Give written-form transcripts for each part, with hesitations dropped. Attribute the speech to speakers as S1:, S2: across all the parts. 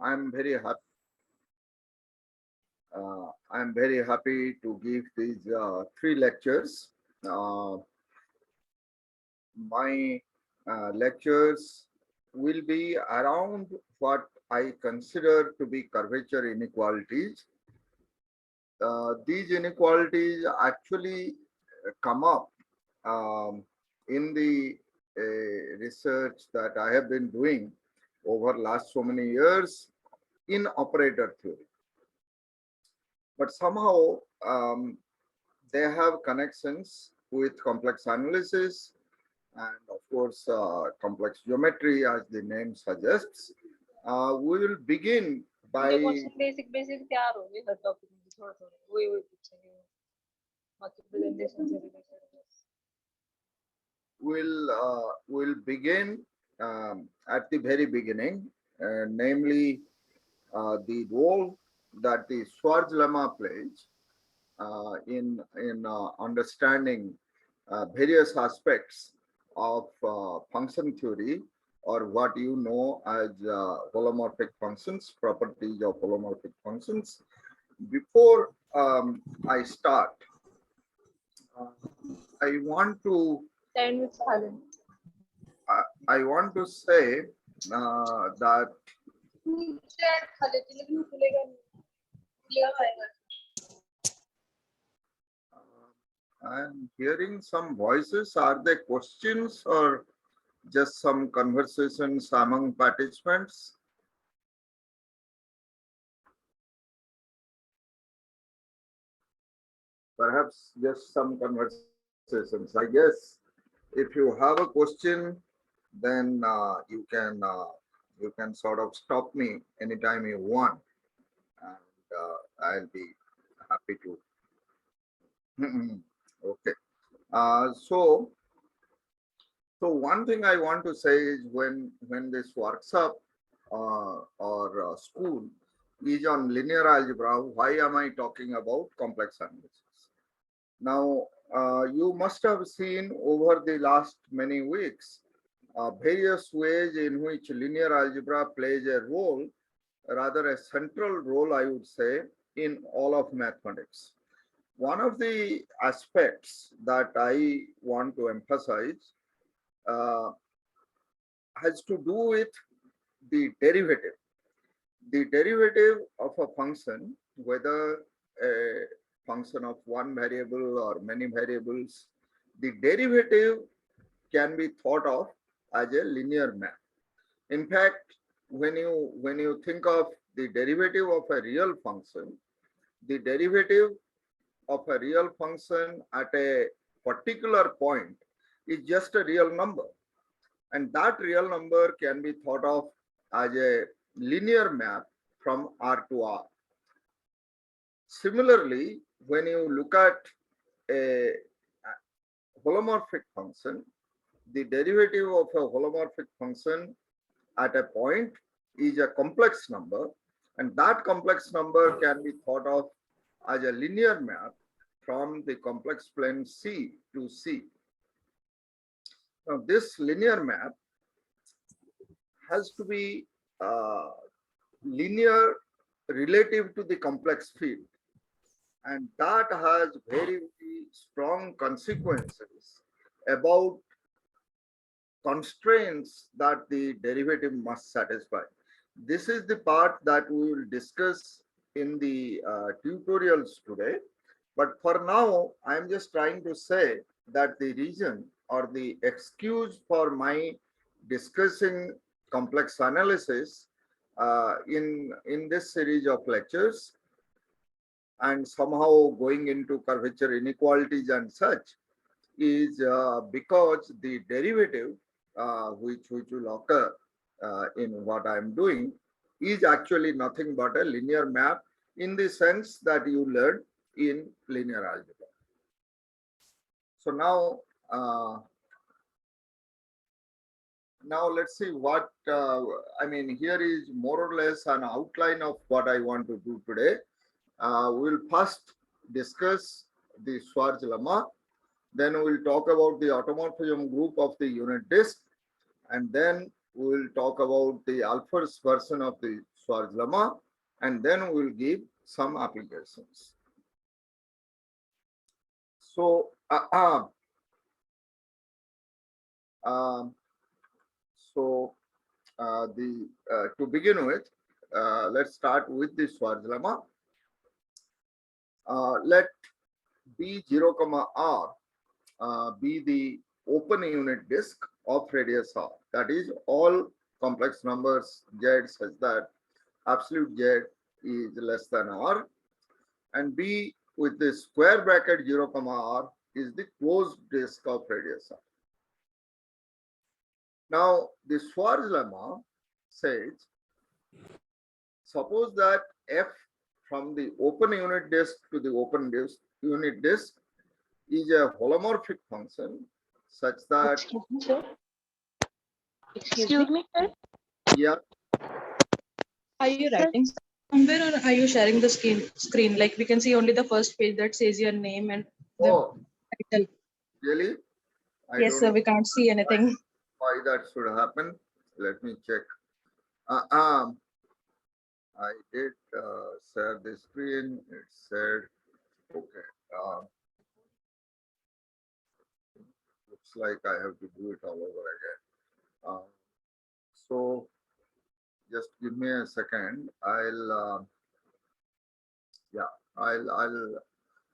S1: I'm very happy. I'm very happy to give these 3 lectures. My lectures will be around what I consider to be curvature inequalities. These inequalities actually come up in the research that I have been doing over last so many years in operator theory. But somehow they have connections with complex analysis and of course complex geometry, as the name suggests. We will begin by
S2: basic तैयार हो गए हर topic में थोड़ा थोड़ा वही पूछेंगे बाकी presentation से related
S1: we'll begin at the very beginning, namely the role that the Schwarz lemma plays in understanding various aspects of function theory, or what you know as holomorphic functions, properties of holomorphic functions. Before I start, I want to say that I'm hearing some voices. Are they questions or just some conversations among participants? Perhaps just some conversations. I guess if you have a question, then you can sort of stop me anytime you want, and I'll be happy to. Okay. So one thing I want to say is when this workshop or school is on linear algebra, why am I talking about complex analysis? Now, you must have seen over the last many weeks various ways in which linear algebra plays a role, rather a central role, I would say, in all of mathematics. One of the aspects that I want to emphasize has to do with the derivative. The derivative of a function, whether a function of one variable or many variables, the derivative can be thought of as a linear map. In fact, when you think of the derivative of a real function, the derivative of a real function at a particular point is just a real number, and that real number can be thought of as a linear map from R to R. Similarly, when you look at a holomorphic function, the derivative of a holomorphic function at a point is a complex number, and that complex number can be thought of as a linear map from the complex plane C to C. Now, this linear map has to be linear relative to the complex field, and that has very, very strong consequences about constraints that the derivative must satisfy. This is the part that we will discuss in the tutorials today. But for now, I'm just trying to say that the reason or the excuse for my discussing complex analysis in this series of lectures and somehow going into curvature inequalities and such is because the derivative which will occur in what I'm doing is actually nothing but a linear map in the sense that you learned in linear algebra. So now let's see what I mean. Here is more or less an outline of what I want to do today. We'll first discuss the Schwarz lemma, then we'll talk about the automorphism group of the unit disk, and then we'll talk about the Alford's version of the Schwarz lemma, and then we will give some applications. So, um, so to begin with, let's start with the Schwarz lemma. Let B0, R be the open unit disk of radius r. That is, all complex numbers z such that absolute z is less than r, and B with the square bracket 0, r is the closed disk of radius r. Now, the Schwarz lemma says, suppose that f from the open unit disk to the open unit disk is a holomorphic function such that,
S2: Excuse me, sir. Excuse me, sir.
S1: yeah,
S3: Are you writing somewhere or are you sharing the screen? Like we can see only the first page that says your name and the
S1: oh,
S3: title.
S1: really? I
S3: Yes,
S1: don't
S3: sir.
S1: know
S3: We can't see anything.
S1: why that should happen. Let me check. I did share the screen. It said, okay. Looks like I have to do it all over again. So just give me a second. I'll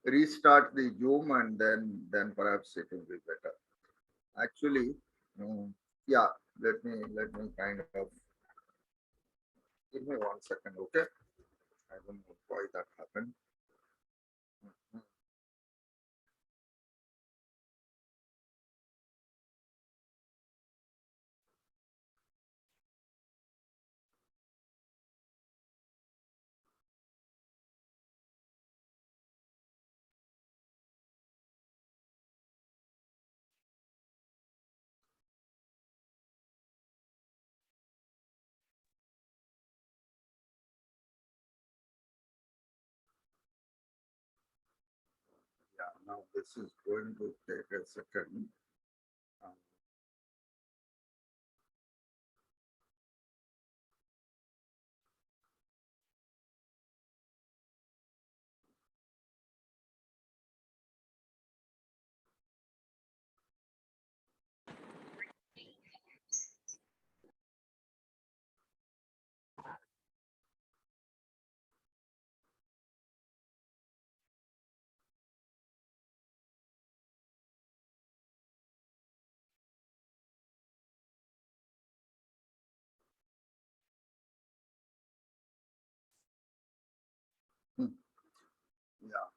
S1: restart the Zoom, and then perhaps it will be better. Actually, yeah. Let me kind of give me 1 second, okay? I don't know why that happened. Yeah, now this is going to take a second. Yeah.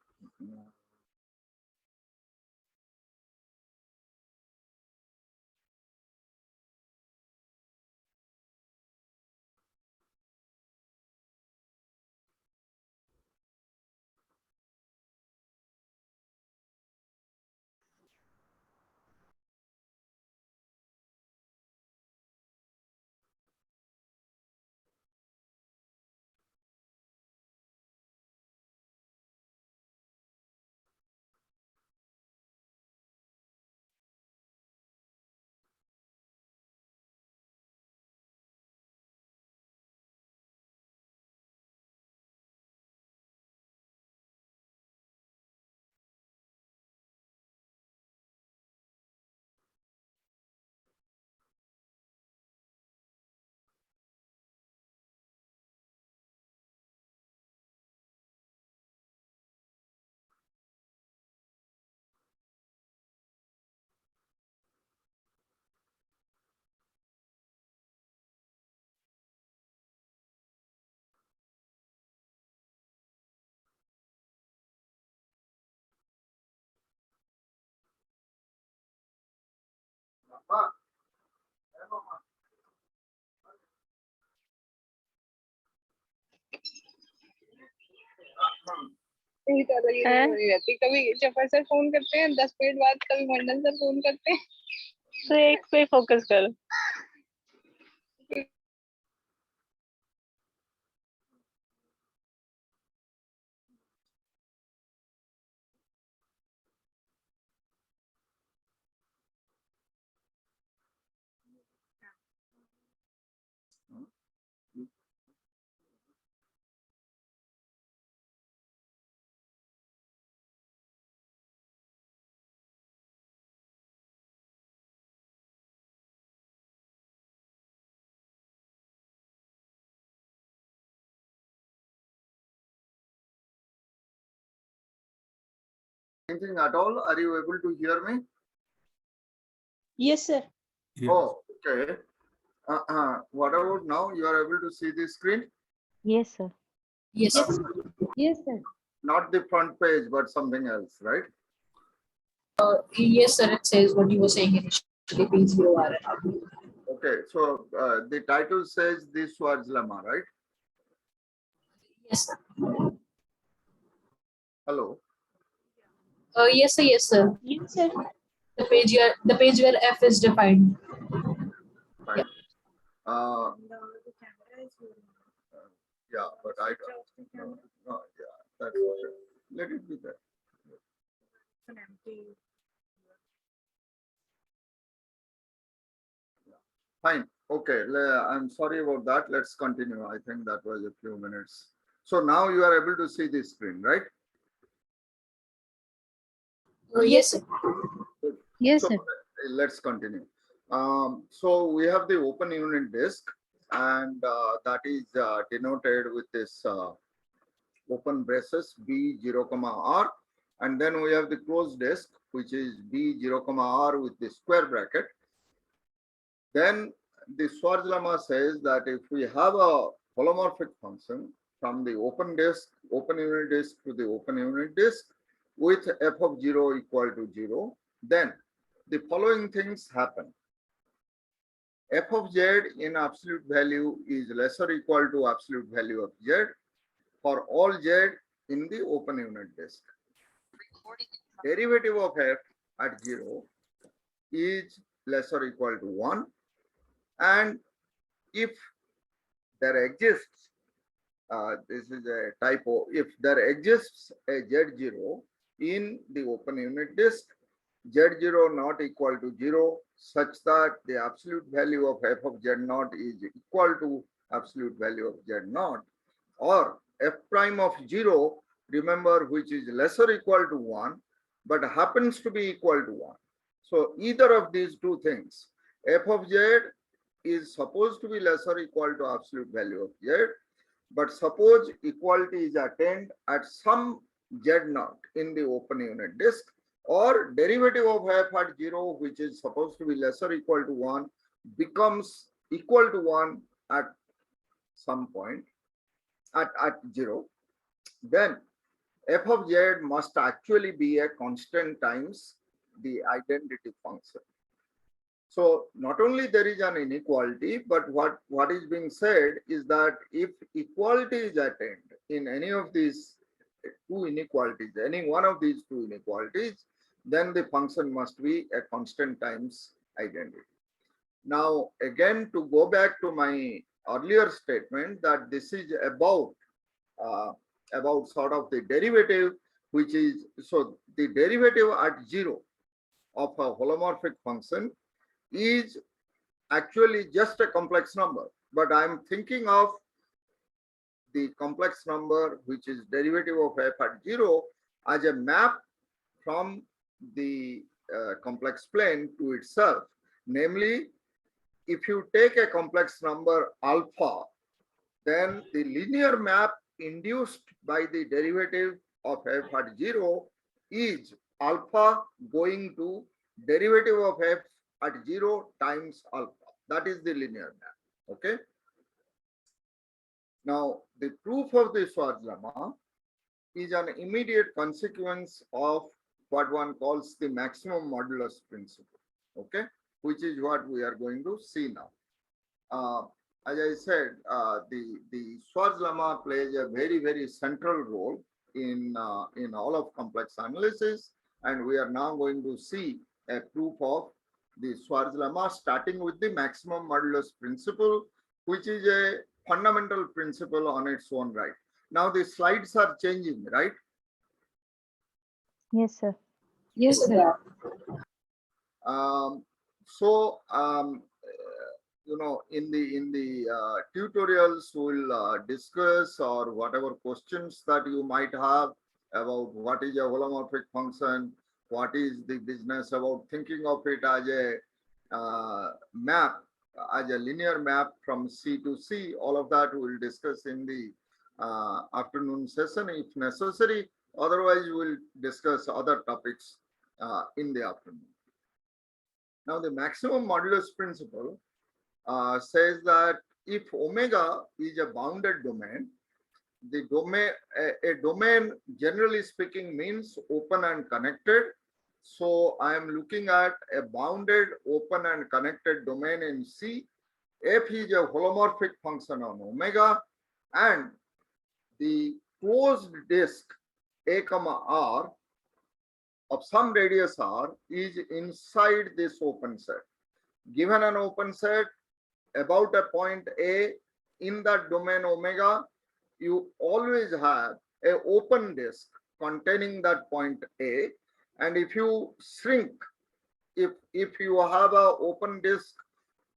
S2: यही तो अलग ही नहीं रहती। कभी Zafar sir phone करते हैं 10 minute बाद, कभी मंडन सर फोन करते हैं। तो एक पे फोकस कर।
S1: anything at all? Are you able to hear me?
S2: Yes, sir.
S4: Yes.
S1: Oh, okay. What about now? You are able to see the screen?
S5: Yes, sir.
S3: Yes.
S5: Yes, sir.
S1: Not the front page, but something else, right?
S3: Yes, sir. It says what you were saying initially. Page 0
S1: Okay, so the title says the Schwarz lemma, right?
S3: Yes, sir.
S1: Hello.
S3: Yes, sir. Yes, sir.
S2: Yes, sir.
S3: The page where f is defined.
S1: Fine. Yeah, but I don't. No, yeah, that's okay. Let it be there. Fine. Okay. I'm sorry about that. Let's continue. I think that was a few minutes. So now you are able to see the screen, right?
S3: Yes, sir.
S5: Yes,
S1: So
S5: sir.
S1: let's continue. So we have the open unit disk, and that is denoted with this open braces B0, R, and then we have the closed disk, which is B0, R with the square bracket. Then the Schwarz lemma says that if we have a holomorphic function from the open unit disk to the open unit disk with f of 0 equal to 0, then the following things happen. F of z in absolute value is less or equal to absolute value of z for all z in the open unit disk. Derivative of f at 0 is less or equal to 1, and if there exists, this is a typo, if there exists a z0 in the open unit disk, z0 not equal to 0, such that the absolute value of f of z naught is equal to absolute value of z naught, or f prime of 0, remember, which is less or equal to 1 but happens to be equal to 1. So either of these two things, f of z is supposed to be less or equal to absolute value of z, but suppose equality is attained at some z naught in the open unit disk, or derivative of f at 0, which is supposed to be less or equal to 1, becomes equal to 1 at some point at 0, then f of z must actually be a constant times the identity function. So not only there is an inequality, but what is being said is that if equality is attained in any of these two inequalities, any one of these two inequalities, then the function must be a constant times identity. Now, again, to go back to my earlier statement that this is about sort of the derivative, which is, so the derivative at 0 of a holomorphic function is actually just a complex number, but I'm thinking of the complex number, which is derivative of f at 0, as a map from the complex plane to itself. Namely, if you take a complex number alpha, then the linear map induced by the derivative of f at 0 is alpha going to derivative of f at 0 times alpha. That is the linear map. Okay. Now, the proof of the Schwarz lemma is an immediate consequence of what one calls the maximum modulus principle. Okay, which is what we are going to see now. As I said, the Schwarz lemma plays a very central role in all of complex analysis, and we are now going to see a proof of the Schwarz lemma starting with the maximum modulus principle, which is a fundamental principle on its own right. Now the slides are changing, right?
S5: Yes, sir.
S3: Yes, sir.
S1: So you know, in the tutorials, we'll discuss or whatever questions that you might have about what is a holomorphic function, what is the business about thinking of it as a map, as a linear map from C to C. All of that we'll discuss in the afternoon session if necessary, Otherwise, we'll discuss other topics in the afternoon. Now, the maximum modulus principle says that if omega is a bounded domain, the domain, a domain generally speaking means open and connected. So I am looking at a bounded, open and connected domain in C. F is a holomorphic function on omega, and the closed disk A comma R of some radius R is inside this open set. Given an open set about a point A in that domain omega, you always have an open disk containing that point A. And if you shrink, if you have an open disk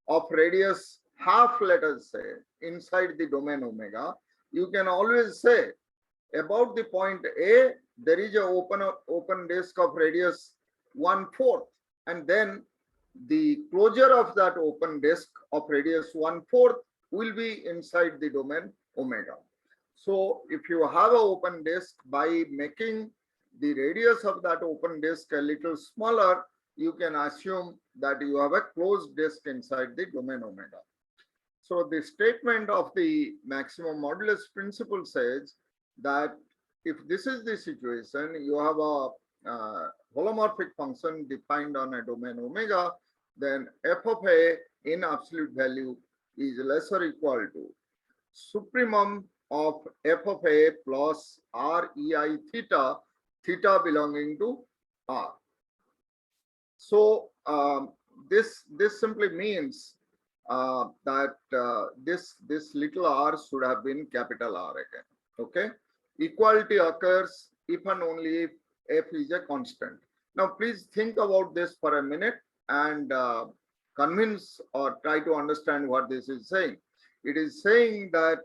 S1: of radius half, let us say, inside the domain omega, you can always say about the point A, there is an open disk of radius 1/4, and then the closure of that open disk of radius 1/4 will be inside the domain omega. So if you have an open disk, by making the radius of that open disk a little smaller, you can assume that you have a closed disk inside the domain omega. So the statement of the maximum modulus principle says that if this is the situation, you have a holomorphic function defined on a domain omega, then f of a in absolute value is less or equal to supremum of f of a plus r ei theta, theta belonging to r. So this simply means that this little r should have been capital R again. Okay, equality occurs if and only if f is a constant. Now please think about this for a minute and convince or try to understand what this is saying. It is saying that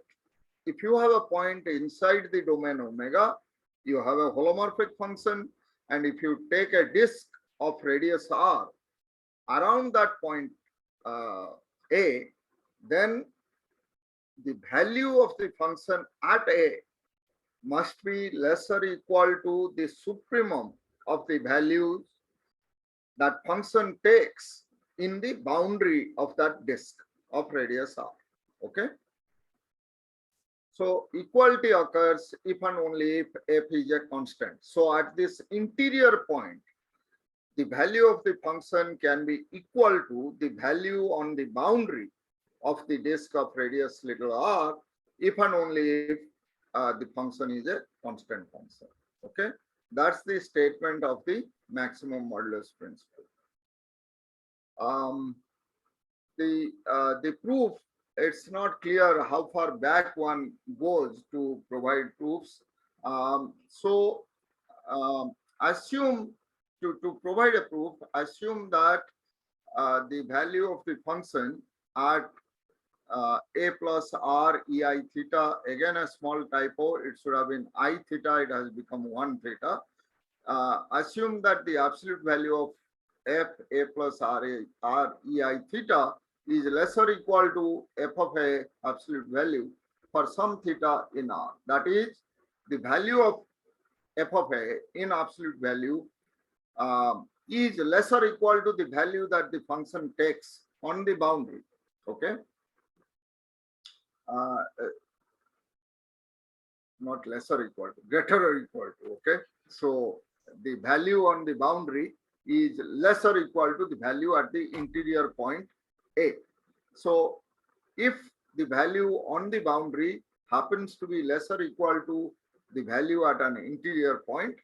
S1: if you have a point inside the domain omega, you have a holomorphic function, and if you take a disk of radius r around that point A, then the value of the function at A must be less or equal to the supremum of the values that function takes in the boundary of that disk of radius r. Okay. So equality occurs if and only if f is a constant. So at this interior point, the value of the function can be equal to the value on the boundary of the disk of radius little r, if and only if the function is a constant function. Okay, that's the statement of the maximum modulus principle. The proof, it's not clear how far back one goes to provide proofs. Assume to provide a proof, assume that the value of the function at a plus r ei theta, again a small typo, it should have been I theta, it has become 1 theta. Assume that the absolute value of f a plus r ei theta is less or equal to f of a absolute value for some theta in r. That is, the value of f of a in absolute value is less or equal to the value that the function takes on the boundary. Okay. Not less or equal to, greater or equal to. Okay. So the value on the boundary is less or equal to the value at the interior point A. So if the value on the boundary happens to be less or equal to the value at an interior point,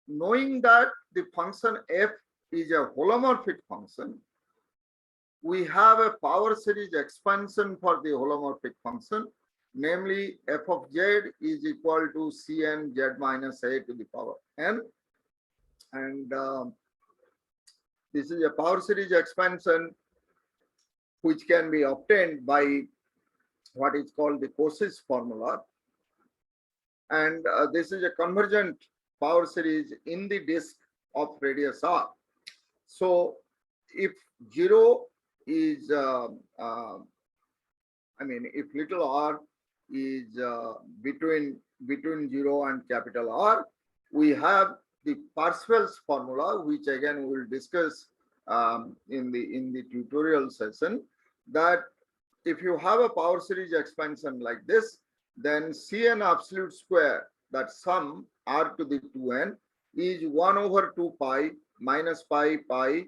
S1: knowing that the function f is a holomorphic function, we have a power series expansion for the holomorphic function, namely f of z is equal to cn z minus a to the power n. And this is a power series expansion which can be obtained by what is called the Cauchy's formula. And this is a convergent power series in the disk of radius r. So if 0 is, if little r is between 0 and capital R, we have the Parseval's formula, which again we will discuss in the tutorial session, that if you have a power series expansion like this, then Cn absolute square, that sum r to the 2n, is 1 over 2 pi minus pi pi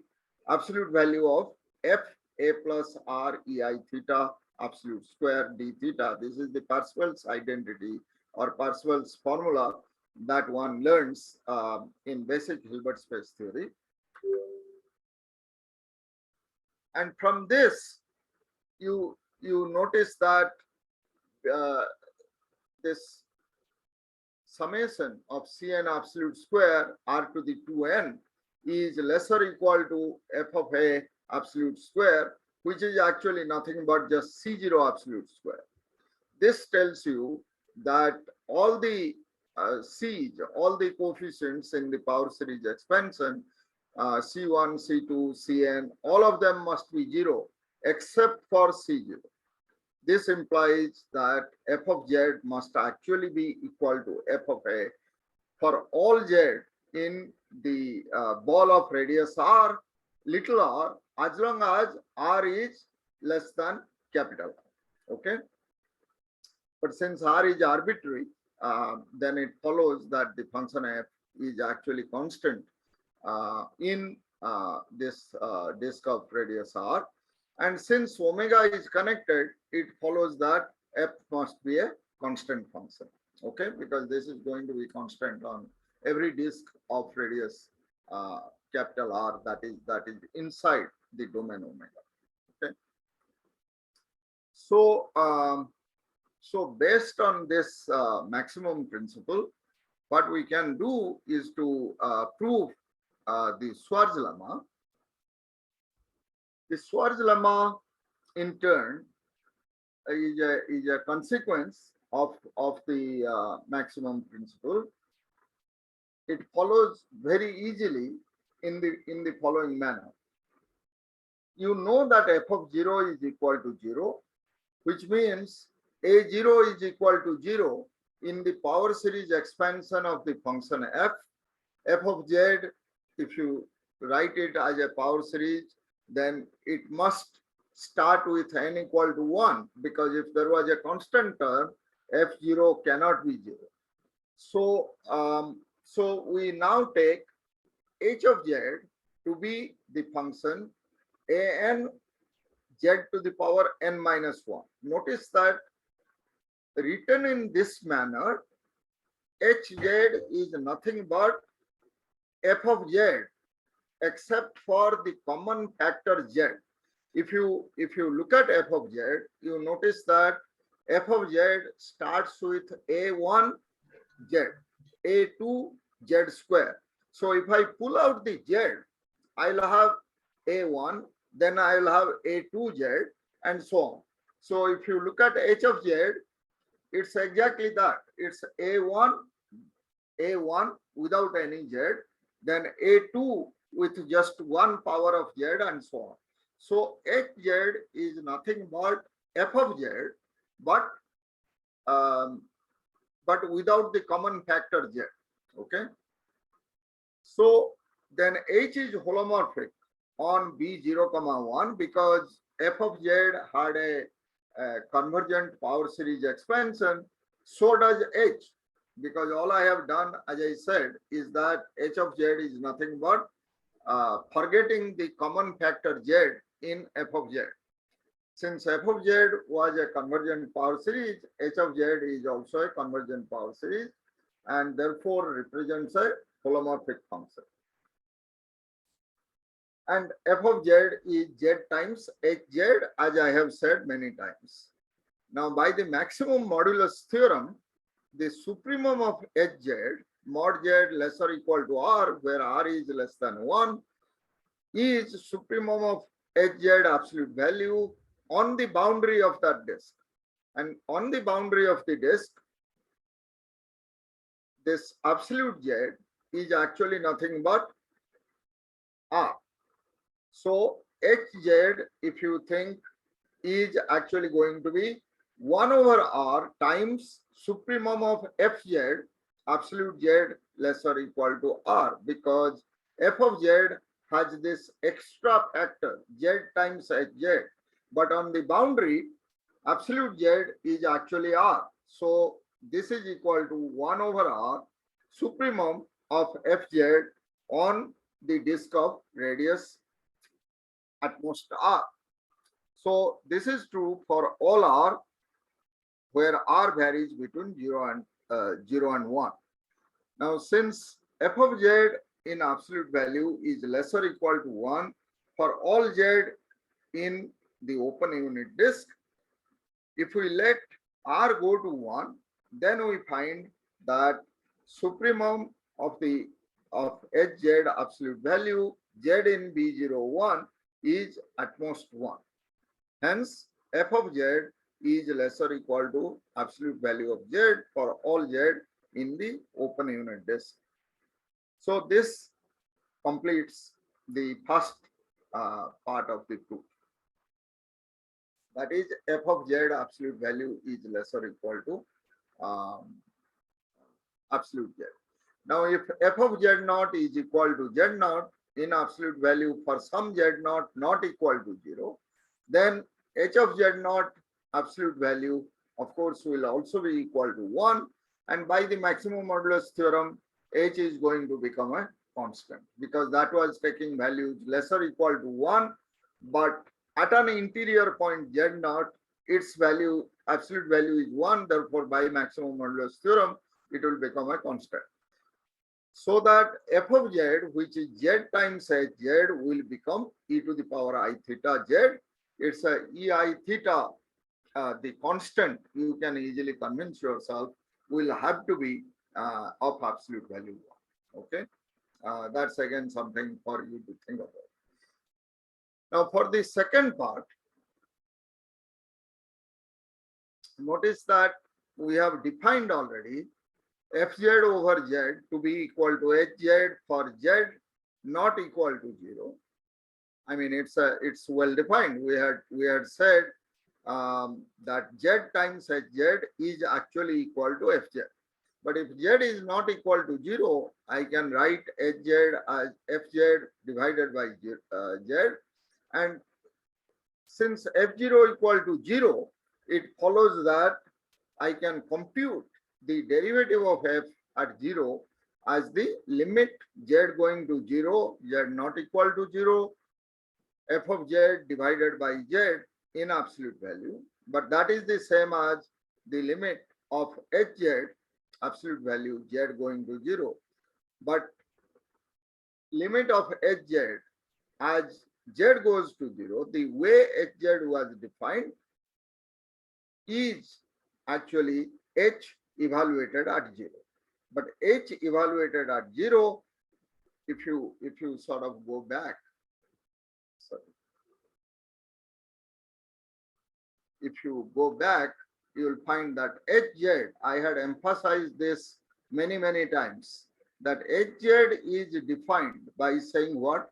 S1: absolute value of f a plus r ei theta absolute square d theta. This is the Parseval's identity or Parseval's formula that one learns in basic Hilbert space theory. And from this, you notice that this summation of Cn absolute square r to the 2n is lesser equal to f of a absolute square, which is actually nothing but just C0 absolute square. This tells you that all the C's, all the coefficients in the power series expansion, C1, C2, Cn, all of them must be 0 except for C0. This implies that f of z must actually be equal to f of a for all z in the ball of radius r, little r, as long as r is less than capital R. Okay. But since r is arbitrary, then it follows that the function f is actually constant in this disk of radius r. And since omega is connected, it follows that f must be a constant function. Okay, because this is going to be constant on every disk of radius capital R that is inside the domain omega. Okay. So so based on this maximum principle, what we can do is to prove the Schwarz lemma. The Schwarz lemma, in turn, is a consequence of the maximum principle. It follows very easily in the following manner. You know that f of 0 is equal to 0, which means a0 is equal to 0 in the power series expansion of the function f. F of z, if you write it as a power series, then it must start with n equal to 1, because if there was a constant term, f0 cannot be 0. So, so we now take h of z to be the function an z to the power n minus 1. Notice that written in this manner, hz is nothing but f of z except for the common factor z. If you look at f of z, you notice that f of z starts with a1 z, a2 z square. So if I pull out the z, I'll have a1, then I'll have a2 z, and so on. So if you look at h of z, it's exactly that. It's a1 without any z, then a2 with just one power of z, and so on. So hz is nothing but f of z, but without the common factor z. Okay. So then h is holomorphic on b0, 1, because f of z had a convergent power series expansion. So does h, because all I have done, as I said, is that h of z is nothing but forgetting the common factor z in f of z. Since f of z was a convergent power series, h of z is also a convergent power series, and therefore represents a holomorphic function. And f of z is z times hz, as I have said many times. Now, by the maximum modulus theorem, the supremum of hz, mod z lesser equal to r, where r is less than 1, is supremum of hz absolute value on the boundary of that disk. And on the boundary of the disk, this absolute z is actually nothing but r. So hz, if you think, is actually going to be 1 over r times supremum of fz, absolute z less or equal to r, because f of z has this extra factor z times hz, but on the boundary absolute z is actually r. So this is equal to 1 over r supremum of fz on the disk of radius at most r. So this is true for all r where r varies between 0 and 1. Now, since f of z in absolute value is less or equal to 1 for all z in the open unit disk, if we let r go to 1, then we find that supremum of hz absolute value z in B01 is at most 1. Hence, f of z is less or equal to absolute value of z for all z in the open unit disk. So this completes the first part of the proof. That is, f of z absolute value is less or equal to absolute z. Now, if f of z naught is equal to z naught in absolute value for some z naught not equal to 0, then h of z naught absolute value, of course, will also be equal to 1. And by the maximum modulus theorem, h is going to become a constant, because that was taking values less or equal to 1. But at an interior point z naught, its value, absolute value is 1. Therefore, by maximum modulus theorem, it will become a constant. So that f of z, which is z times h z, will become e to the power I theta z. It's a ei theta, the constant, you can easily convince yourself, will have to be of absolute value 1. Okay, that's again something for you to think about. Now, for the second part, notice that we have defined already fz over z to be equal to hz for z not equal to 0. I mean, it's well defined. We had said that z times hz is actually equal to fz. But if z is not equal to 0, I can write hz as fz divided by z. And since f0 equal to 0, it follows that I can compute the derivative of f at 0 as the limit z going to 0, z not equal to 0, f of z divided by z in absolute value. But that is the same as the limit of hz absolute value z going to 0. But limit of hz as z goes to 0, the way hz was defined is actually h evaluated at 0. But h evaluated at 0, if you sort of go back, sorry, if you go back, you will find that hz, I had emphasized this many times, that hz is defined by saying what?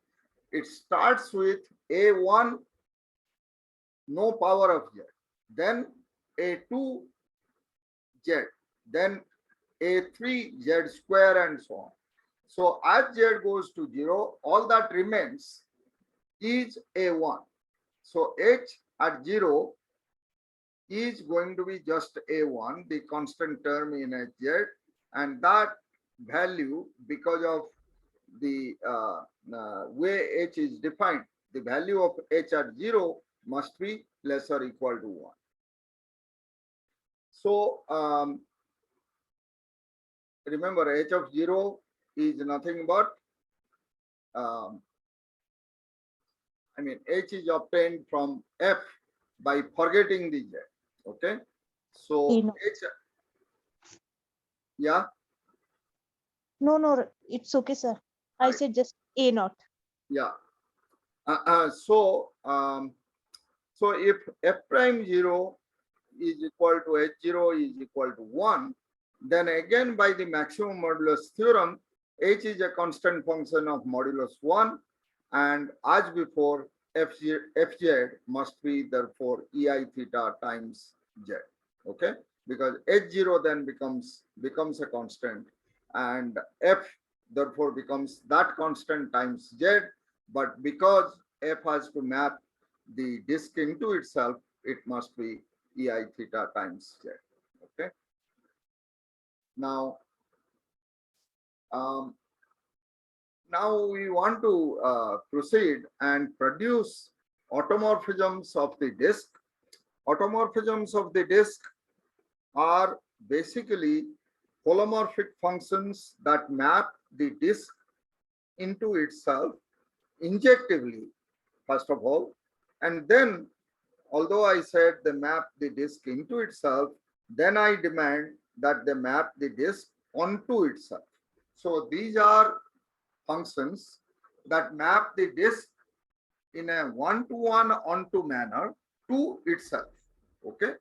S1: It starts with a1 no power of z, then a2 z, then a3 z square, and so on. So as z goes to 0, all that remains is a1. So h at 0 is going to be just a1, the constant term in hz, and that value, because of the way h is defined, the value of h at 0 must be less or equal to 1. So remember, h of 0 is nothing but, I mean, h is obtained from f by forgetting the z. Okay, so h, yeah.
S4: No, it's okay, sir. I
S1: Right.
S4: said just A naught.
S1: Yeah. So if f prime 0 is equal to h0 is equal to 1, then again by the maximum modulus theorem, h is a constant function of modulus 1, and as before, fz must be therefore ei theta times z. Okay, because h0 then becomes a constant, and f therefore becomes that constant times z. But because f has to map the disk into itself, it must be ei theta times z. Okay. Now, um, now we want to proceed and produce automorphisms of the disk. Automorphisms of the disk are basically holomorphic functions that map the disk into itself injectively, first of all, and then, although I said they map the disk into itself, then I demand that they map the disk onto itself. So these are functions that map the disk in a one-to-one onto manner to itself. Okay,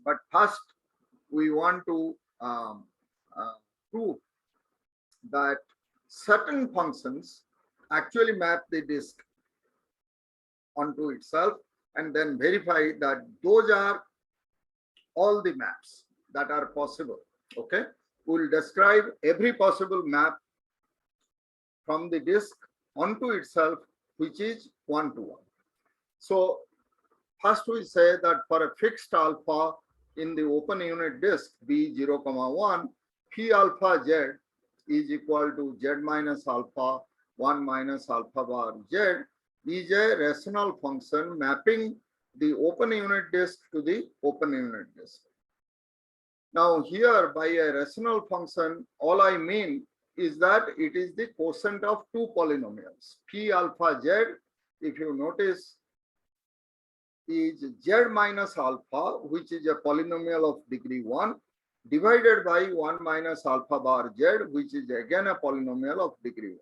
S1: but first we want to prove that certain functions actually map the disk onto itself, and then verify that those are all the maps that are possible. Okay, we'll describe every possible map from the disk onto itself, which is one-to-one. So first we say that for a fixed alpha in the open unit disk B0, 1, phi alpha z is equal to z minus alpha 1 minus alpha bar z is a rational function mapping the open unit disk to the open unit disk. Now here, by a rational function, all I mean is that it is the quotient of two polynomials. Phi alpha z, if you notice, is z minus alpha, which is a polynomial of degree 1, divided by 1 minus alpha bar z, which is again a polynomial of degree 1.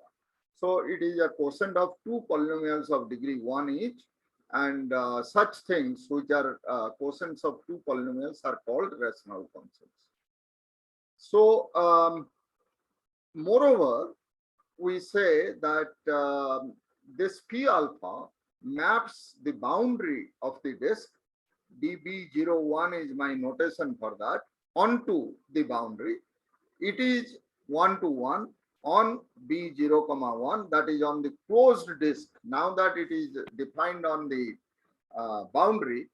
S1: So it is a quotient of two polynomials of degree 1 each, and such things which are quotients of two polynomials are called rational functions. So moreover, we say that this P alpha maps the boundary of the disk, dB01 is my notation for that, onto the boundary. It is one-to-one on B0, 1, that is on the closed disk. Now that it is defined on the boundary,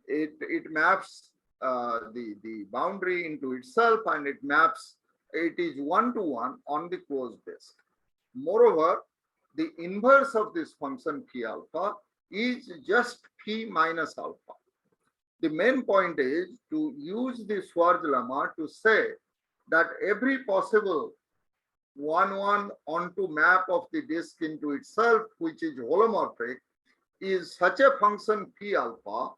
S1: it maps the boundary into itself, and it is one-to-one on the closed disk. Moreover, the inverse of this function phi alpha is just phi minus alpha. The main point is to use the Schwarz lemma to say that every possible 1-1 onto map of the disk into itself, which is holomorphic, is such a function phi alpha.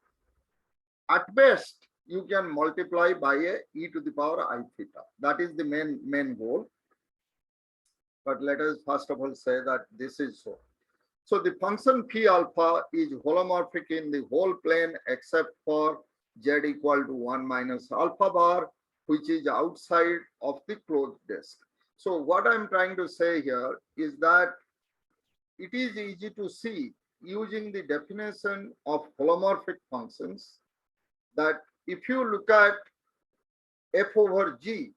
S1: At best, you can multiply by a e to the power I theta. That is the main goal. But let us first of all say that this is so. So the function phi alpha is holomorphic in the whole plane except for z equal to 1 minus alpha bar, which is outside of the closed disk. So what I'm trying to say here is that it is easy to see using the definition of holomorphic functions that if you look at f over g,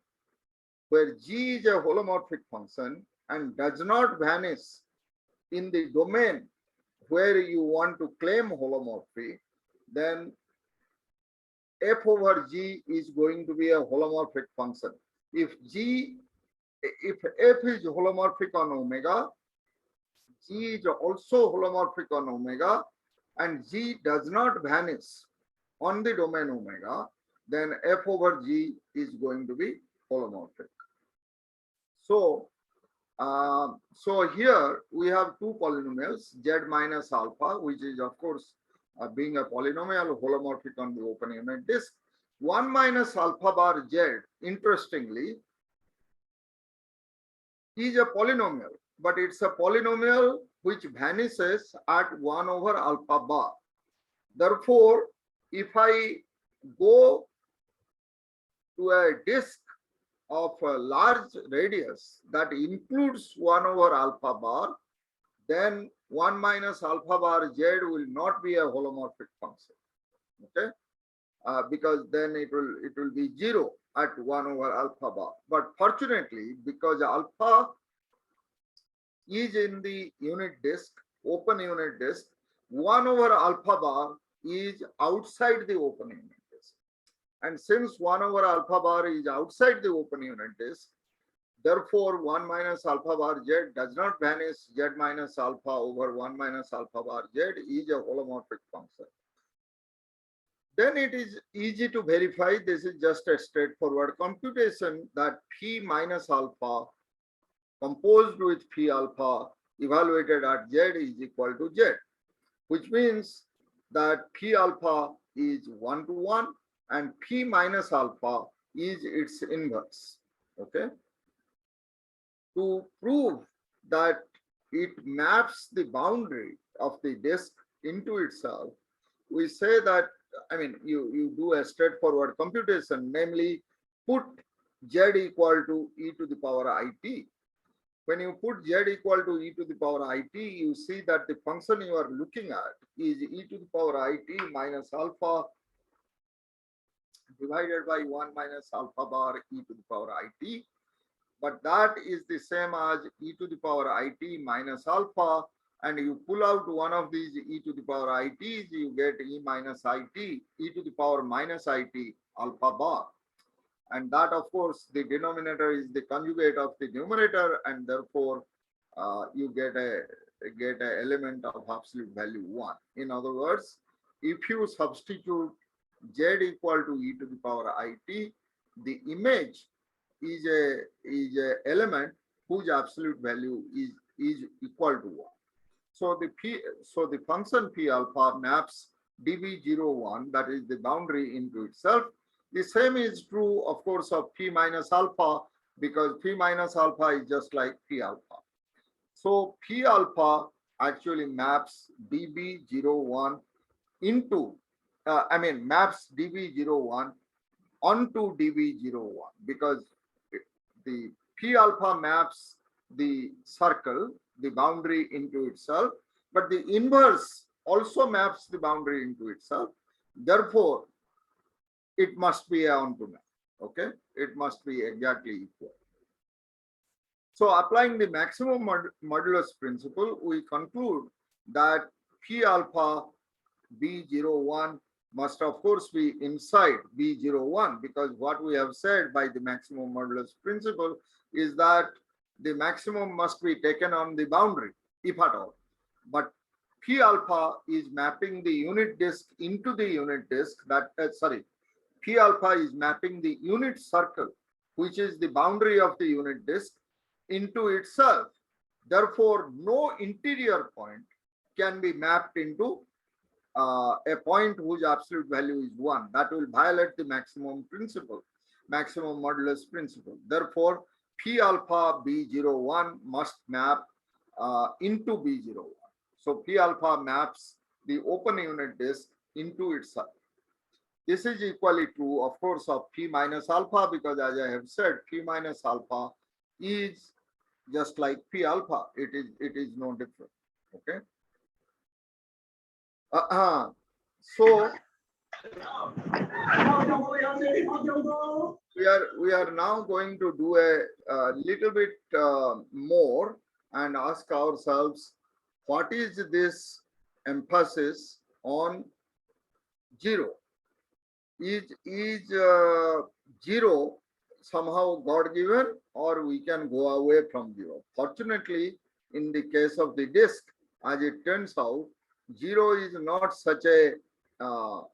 S1: where g is a holomorphic function and does not vanish in the domain where you want to claim holomorphy, then f over g is going to be a holomorphic function. If f is holomorphic on omega, g is also holomorphic on omega, and g does not vanish on the domain omega, then f over g is going to be holomorphic. So here we have two polynomials, z minus alpha, which is of course being a polynomial holomorphic on the open unit disk. 1 minus alpha bar z, interestingly, is a polynomial, but it's a polynomial which vanishes at 1 over alpha bar. Therefore, if I go to a disk of a large radius that includes 1 over alpha bar, then 1 minus alpha bar z will not be a holomorphic function. Okay. because then it will be 0 at 1 over alpha bar. But fortunately, because alpha is in the unit disk, open unit disk, 1 over alpha bar is outside the open unit disk. And since 1 over alpha bar is outside the open unit disk, therefore 1 minus alpha bar z does not vanish. Z minus alpha over 1 minus alpha bar z is a holomorphic function. Then it is easy to verify. This is just a straightforward computation that phi minus alpha composed with phi alpha evaluated at z is equal to z, which means that phi alpha is 1 to 1 and phi minus alpha is its inverse. Okay. To prove that it maps the boundary of the disk into itself, we say that, I mean, you do a straightforward computation, namely put z equal to e to the power it. When you put z equal to e to the power it, you see that the function you are looking at is e to the power it minus alpha divided by 1 minus alpha bar e to the power it. But that is the same as e to the power it minus alpha, and you pull out one of these e to the power its, you get e minus it, e to the power minus it alpha bar. And that, of course, the denominator is the conjugate of the numerator, and therefore you get a element of absolute value 1. In other words, if you substitute z equal to e to the power it, the image is a element whose absolute value is equal to 1. So the function phi alpha maps dv01, that is the boundary, into itself. The same is true, of course, of phi minus alpha, because phi minus alpha is just like phi alpha. So phi alpha actually maps dv01 into maps dv01 onto dv01, because the phi alpha maps the circle, the boundary, into itself, but the inverse also maps the boundary into itself. Therefore, it must be a onto map. Okay, it must be exactly equal. So applying the maximum modulus principle, we conclude that phi alpha b01 must of course be inside b01, because what we have said by the maximum modulus principle is that the maximum must be taken on the boundary, if at all. But phi alpha is mapping the unit disk into the unit disk, that phi alpha is mapping the unit circle, which is the boundary of the unit disk, into itself. Therefore, no interior point can be mapped into a point whose absolute value is 1. That will violate the maximum principle, maximum modulus principle. Therefore, phi alpha b01 must map into b01. So phi alpha maps the open unit disk into itself. This is equally true, of course, of phi minus alpha, because as I have said, phi minus alpha is just like phi alpha. It is no different. Okay. So we are now going to do a little bit more and ask ourselves, what is this emphasis on 0? Is 0 somehow God-given, or we can go away from 0? Fortunately, in the case of the disk, as it turns out, 0 is not such a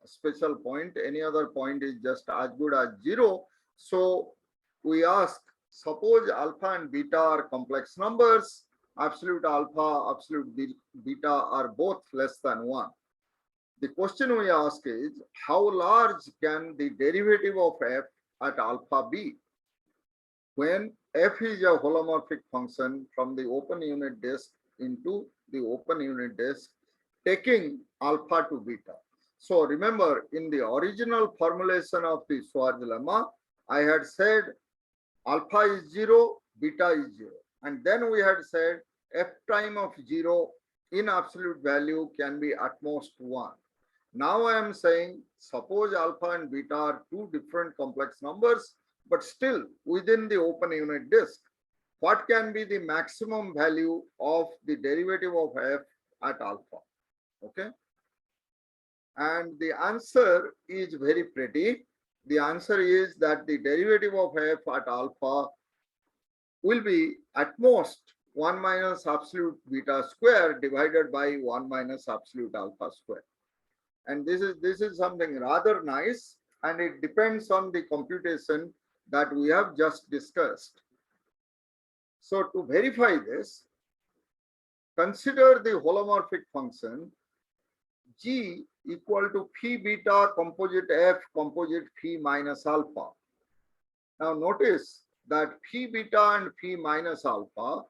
S1: special point. Any other point is just as good as 0. So we ask, suppose alpha and beta are complex numbers, absolute alpha, absolute beta are both less than 1. The question we ask is, how large can the derivative of f at alpha be? When f is a holomorphic function from the open unit disk into the open unit disk, taking alpha to beta. So remember, in the original formulation of the Schwarz lemma, I had said alpha is 0, beta is 0. And then we had said f prime of 0 in absolute value can be at most 1. Now I am saying, suppose alpha and beta are two different complex numbers, but still within the open unit disk. What can be the maximum value of the derivative of f at alpha? Okay. And the answer is very pretty. The answer is that the derivative of f at alpha will be at most 1 minus absolute beta square divided by 1 minus absolute alpha square. And this is something rather nice, and it depends on the computation that we have just discussed. So to verify this, consider the holomorphic function g equal to phi beta composite f composite phi minus alpha. Now notice that phi beta and phi minus alpha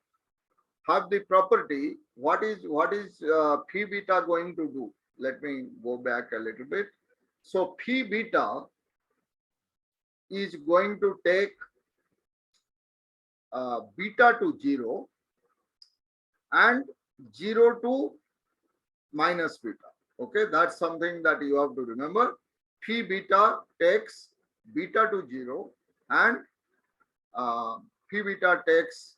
S1: have the property. What is phi beta going to do? Let me go back a little bit. So phi beta is going to take beta to 0 and 0 to minus beta. Okay, that's something that you have to remember. Phi beta takes beta to 0 and phi beta takes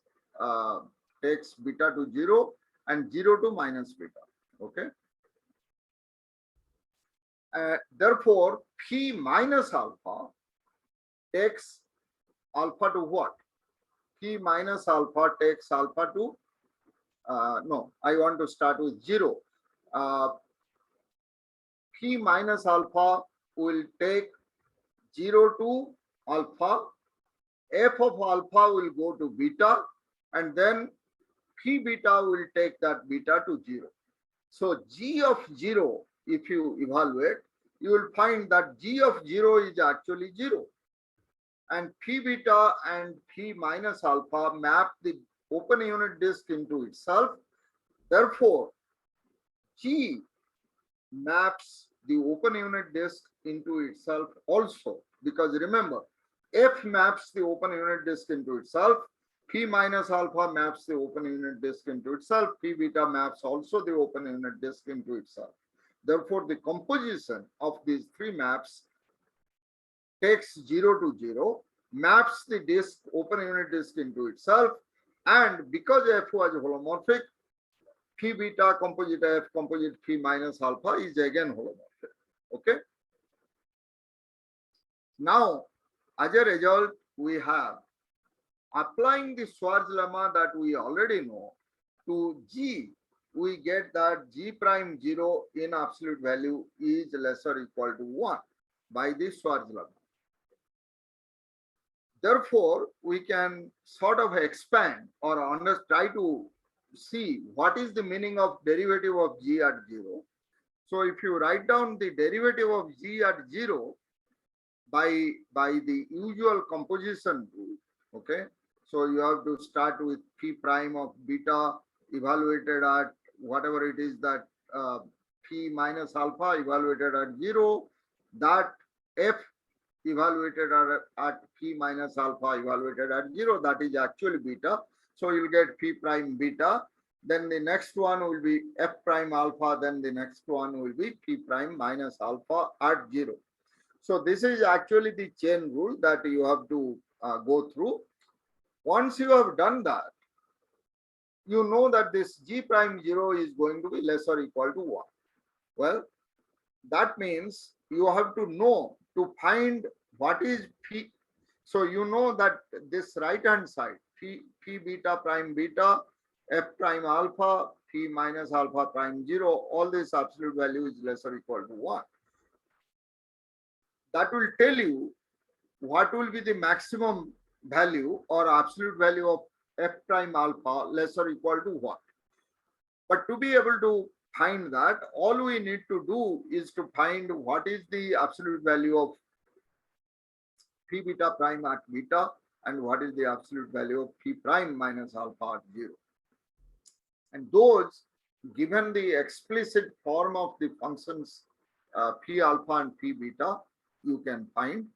S1: beta to 0 and 0 to minus beta. Okay. Therefore, phi minus alpha takes alpha to what? Phi minus alpha takes alpha to, no, I want to start with 0. Phi minus alpha will take 0 to alpha. F of alpha will go to beta, and then phi beta will take that beta to 0. So g of 0, if you evaluate, you will find that g of 0 is actually 0. And phi beta and phi minus alpha map the open unit disk into itself. Therefore, g maps the open unit disk into itself also, because remember, f maps the open unit disk into itself, phi minus alpha maps the open unit disk into itself, phi beta maps also the open unit disk into itself. Therefore, the composition of these three maps takes 0 to 0, maps the disk, open unit disk into itself, and because f was holomorphic, phi beta composite f composite phi minus alpha is again holomorphic. Okay. Now, as a result, we have applying the Schwarz lemma that we already know to g, we get that g prime 0 in absolute value is less or equal to 1 by the Schwarz lemma. Therefore, we can sort of expand or try to see what is the meaning of derivative of g at 0. So if you write down the derivative of g at 0 by the usual composition rule, okay, so you have to start with phi prime of beta evaluated at whatever it is that phi minus alpha evaluated at 0, that f evaluated at phi minus alpha evaluated at 0, that is actually beta. So you'll get phi prime beta. Then the next one will be f prime alpha. Then the next one will be phi prime minus alpha at 0. So this is actually the chain rule that you have to go through. Once you have done that, you know that this g prime 0 is going to be less or equal to 1. Well, that means you have to know to find what is phi. So you know that this right hand side, phi beta prime beta, f prime alpha, phi minus alpha prime 0, all this absolute value is less or equal to 1. That will tell you what will be the maximum value or absolute value of f prime alpha less or equal to what. But to be able to find that, all we need to do is to find what is the absolute value of phi beta prime at beta and what is the absolute value of phi prime minus alpha at 0. And those, given the explicit form of the functions phi alpha and phi beta, you can find.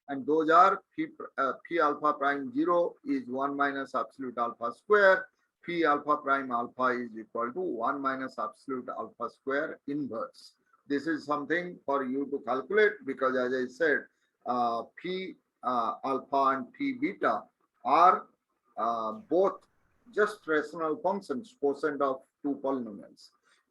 S1: And those are phi alpha prime 0 is 1 minus absolute alpha square. Phi alpha prime alpha is equal to 1 minus absolute alpha square inverse. This is something for you to calculate because, as I said, P alpha and P beta are both just rational functions, quotient of two polynomials.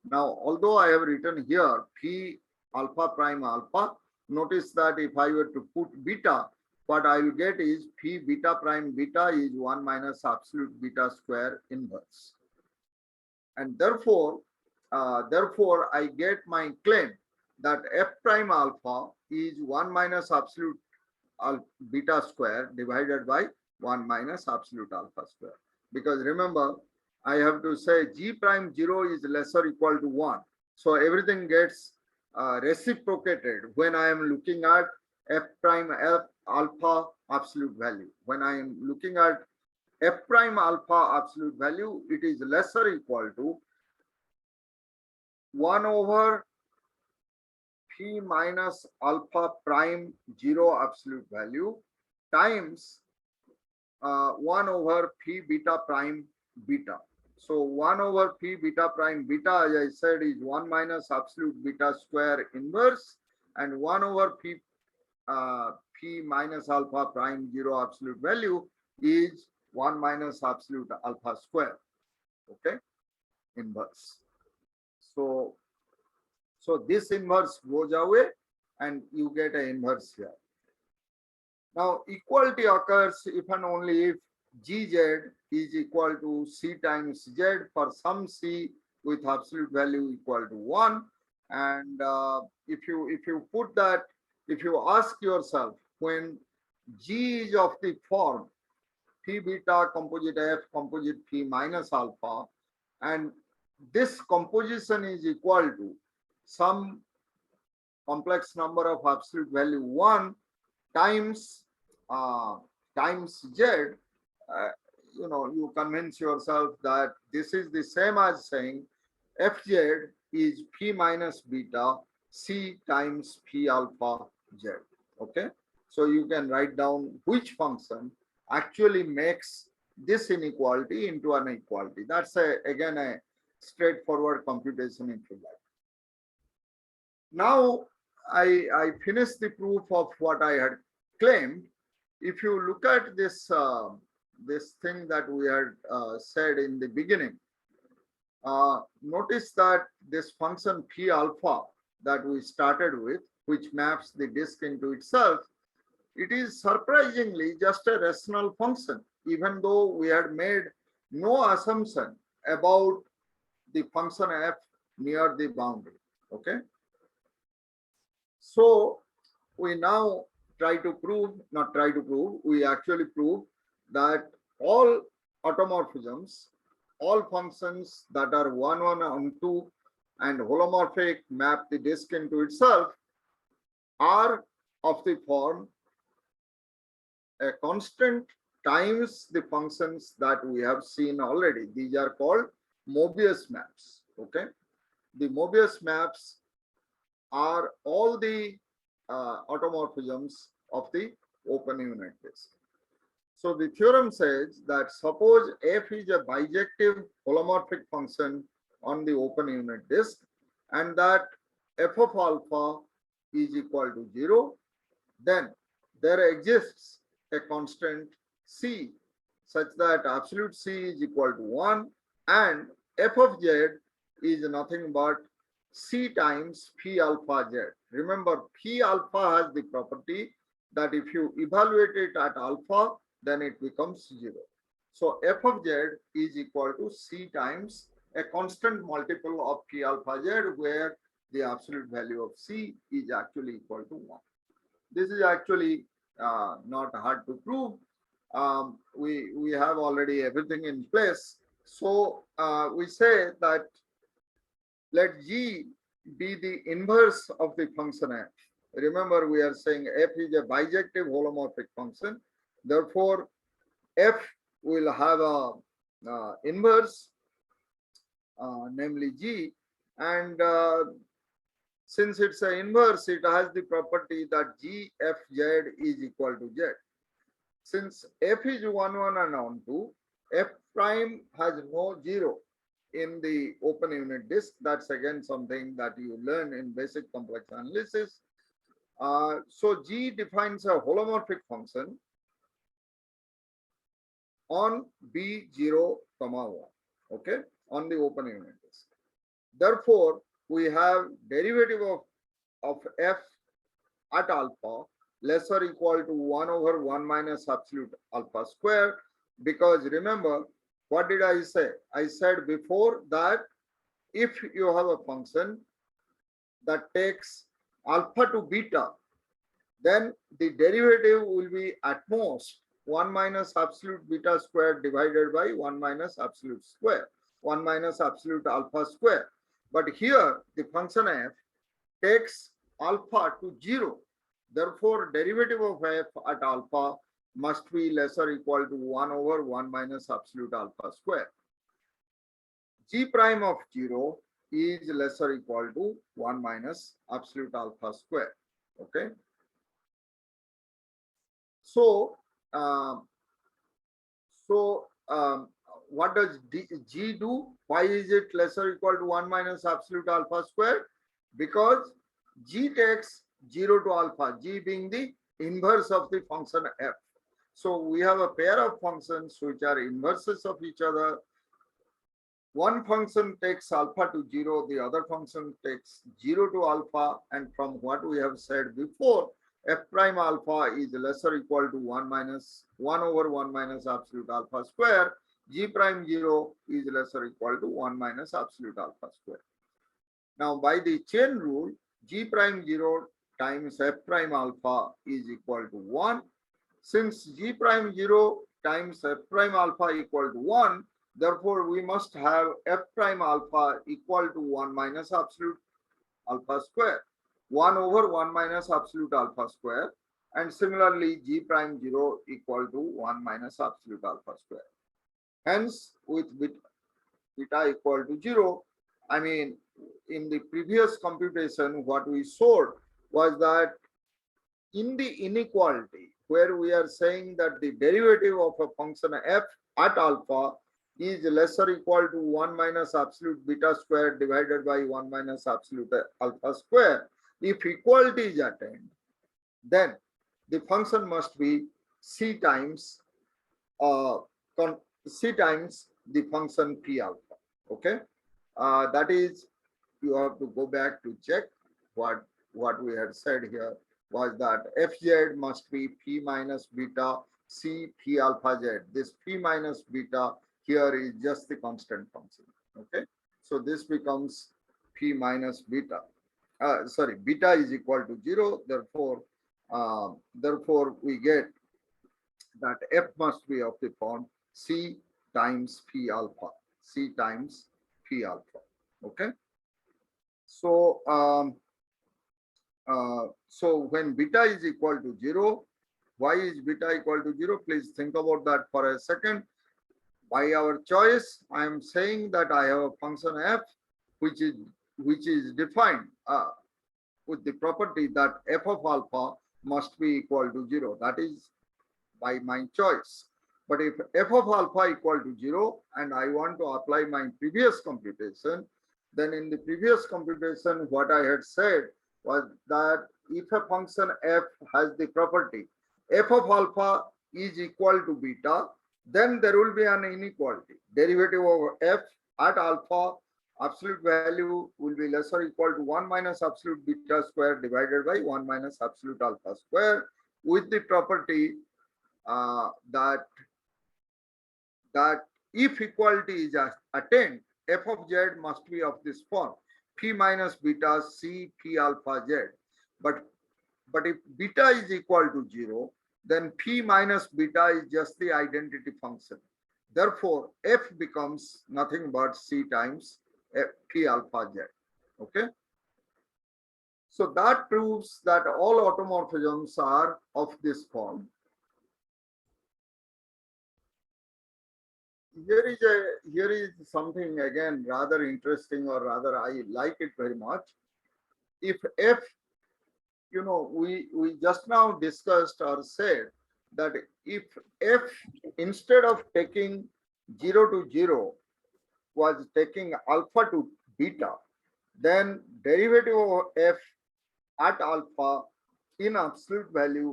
S1: Now, although I have written here P alpha prime alpha, notice that if I were to put beta, what I will get is P beta prime beta is 1 minus absolute beta square inverse. And therefore, I get my claim that f prime alpha is 1 minus absolute beta square divided by 1 minus absolute alpha square. Because remember, I have to say g prime 0 is lesser equal to 1. So everything gets reciprocated when I am looking at f prime f alpha absolute value. When I am looking at f prime alpha absolute value, it is lesser equal to 1 over P minus alpha prime 0 absolute value times 1 over P beta prime beta. So 1 over P beta prime beta, as I said, is 1 minus absolute beta square inverse, and 1 over P minus alpha prime 0 absolute value is 1 minus absolute alpha square, okay, inverse. So this inverse goes away and you get an inverse here. Now, equality occurs if and only if Gz is equal to C times Z for some C with absolute value equal to 1. And if you put that, if you ask yourself, when G is of the form P beta composite F composite P minus alpha, and this composition is equal to some complex number of absolute value 1 times Z, you convince yourself that this is the same as saying Fz is P minus beta C times P alpha Z. Okay, so you can write down which function actually makes this inequality into an equality. That's again a straightforward computation if you like. Now I finished the proof of what I had claimed. If you look at this this thing that we had said in the beginning, notice that this function P alpha that we started with, which maps the disk into itself, it is surprisingly just a rational function, even though we had made no assumption about the function f near the boundary. Okay. So we now we actually prove that all automorphisms, all functions that are 1, 1, and 2 and holomorphic map the disk into itself are of the form a constant times the functions that we have seen already. These are called Mobius maps. Okay, the Mobius maps are all the automorphisms of the open unit disk. So the theorem says that suppose f is a bijective holomorphic function on the open unit disk and that f of alpha is equal to 0, then there exists a constant c such that absolute c is equal to 1 and f of z is nothing but c times p alpha z. Remember, p alpha has the property that if you evaluate it at alpha, then it becomes 0. So f of z is equal to c times a constant multiple of p alpha z, where the absolute value of c is actually equal to 1. This is actually not hard to prove. We have already everything in place. So we say that let g be the inverse of the function f. Remember, we are saying f is a bijective holomorphic function. Therefore, f will have a inverse, namely g, and since it's an inverse, it has the property that g f z is equal to z. Since f is 1, 1 and on 2, f prime has no 0. in the open unit disk. That's again something that you learn in basic complex analysis. So G defines a holomorphic function on B0, 1, okay, on the open unit disk. Therefore, we have derivative of f at alpha less or equal to 1 over 1 minus absolute alpha square, because remember, what did I say? I said before that if you have a function that takes alpha to beta, then the derivative will be at most 1 minus absolute beta square divided by 1 minus absolute square, 1 minus absolute alpha square. But here the function f takes alpha to 0. Therefore, derivative of f at alpha must be less or equal to 1 over 1 minus absolute alpha square. G prime of 0 is less or equal to 1 minus absolute alpha square. Okay. So, what does G do? Why is it less or equal to 1 minus absolute alpha square? Because G takes 0 to alpha, G being the inverse of the function f. So we have a pair of functions which are inverses of each other. One function takes alpha to 0, the other function takes 0 to alpha, and from what we have said before, f prime alpha is less or equal to 1 over 1 minus absolute alpha square. G prime 0 is less or equal to 1 minus absolute alpha square. Now, by the chain rule, G prime 0 times f prime alpha is equal to 1. Since G prime 0 times f prime alpha equal to 1, therefore we must have f prime alpha equal to 1 minus absolute alpha square, 1 over 1 minus absolute alpha square, and similarly G prime 0 equal to 1 minus absolute alpha square. Hence, with beta equal to 0, I mean, in the previous computation, what we showed was that in the inequality, where we are saying that the derivative of a function f at alpha is less or equal to 1 minus absolute beta square divided by 1 minus absolute alpha square. If equality is attained, then the function must be c times the function p alpha. Okay, that is, you have to go back to check what we had said here was that fz must be p minus beta c p alpha z. This p minus beta here is just the constant function. Okay, so this becomes p minus beta. Beta is equal to 0. Therefore, we get that f must be of the form c times p alpha. C times p alpha. Okay. So, so when beta is equal to 0, why is beta equal to 0? Please think about that for a second. By our choice, I am saying that I have a function f which is defined with the property that f of alpha must be equal to 0. That is by my choice. But if f of alpha equal to 0 and I want to apply my previous computation, then in the previous computation, what I had said was that if a function f has the property f of alpha is equal to beta, then there will be an inequality. Derivative of f at alpha, absolute value will be less or equal to 1 minus absolute beta square divided by 1 minus absolute alpha square, with the property that if equality is attained, f of z must be of this form: p minus beta c p alpha z. But if beta is equal to 0, then p minus beta is just the identity function. Therefore, f becomes nothing but c times p alpha z. Okay. So that proves that all automorphisms are of this form. Here is something again rather interesting, or rather I like it very much. If f, we just now discussed or said that if f, instead of taking 0 to 0, was taking alpha to beta, then derivative of f at alpha in absolute value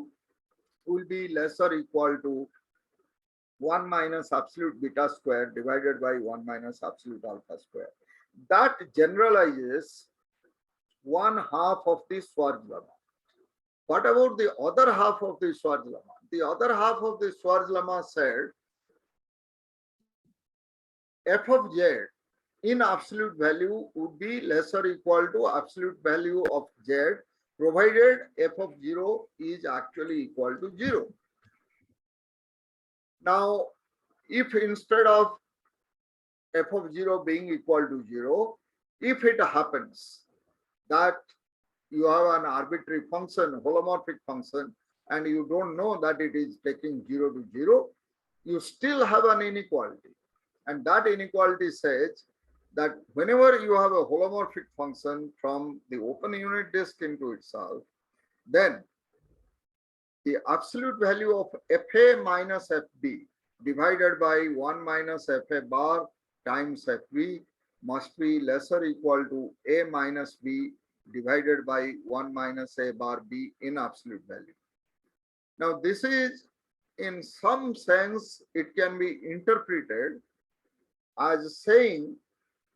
S1: will be less or equal to 1 minus absolute beta square divided by 1 minus absolute alpha square. That generalizes one half of the Schwarz lemma. What about the other half of the Schwarz lemma? The other half of the Schwarz lemma said f of z in absolute value would be less or equal to absolute value of z, provided f of 0 is actually equal to 0. Now, if instead of f of 0 being equal to 0, if it happens that you have an arbitrary function, holomorphic function, and you don't know that it is taking 0 to 0, you still have an inequality. And that inequality says that whenever you have a holomorphic function from the open unit disk into itself, then the absolute value of fa minus fb divided by 1 minus fa bar times fb must be less or equal to a minus b divided by 1 minus a bar b in absolute value. Now, this is, in some sense, it can be interpreted as saying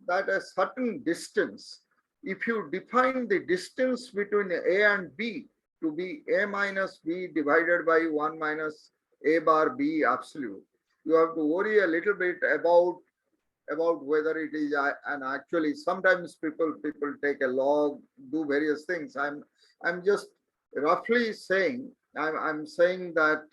S1: that a certain distance, if you define the distance between a and b to be a minus b divided by 1 minus a bar b absolute, you have to worry a little bit about whether it is and actually sometimes people take a log, do various things. I'm just roughly saying, I'm saying that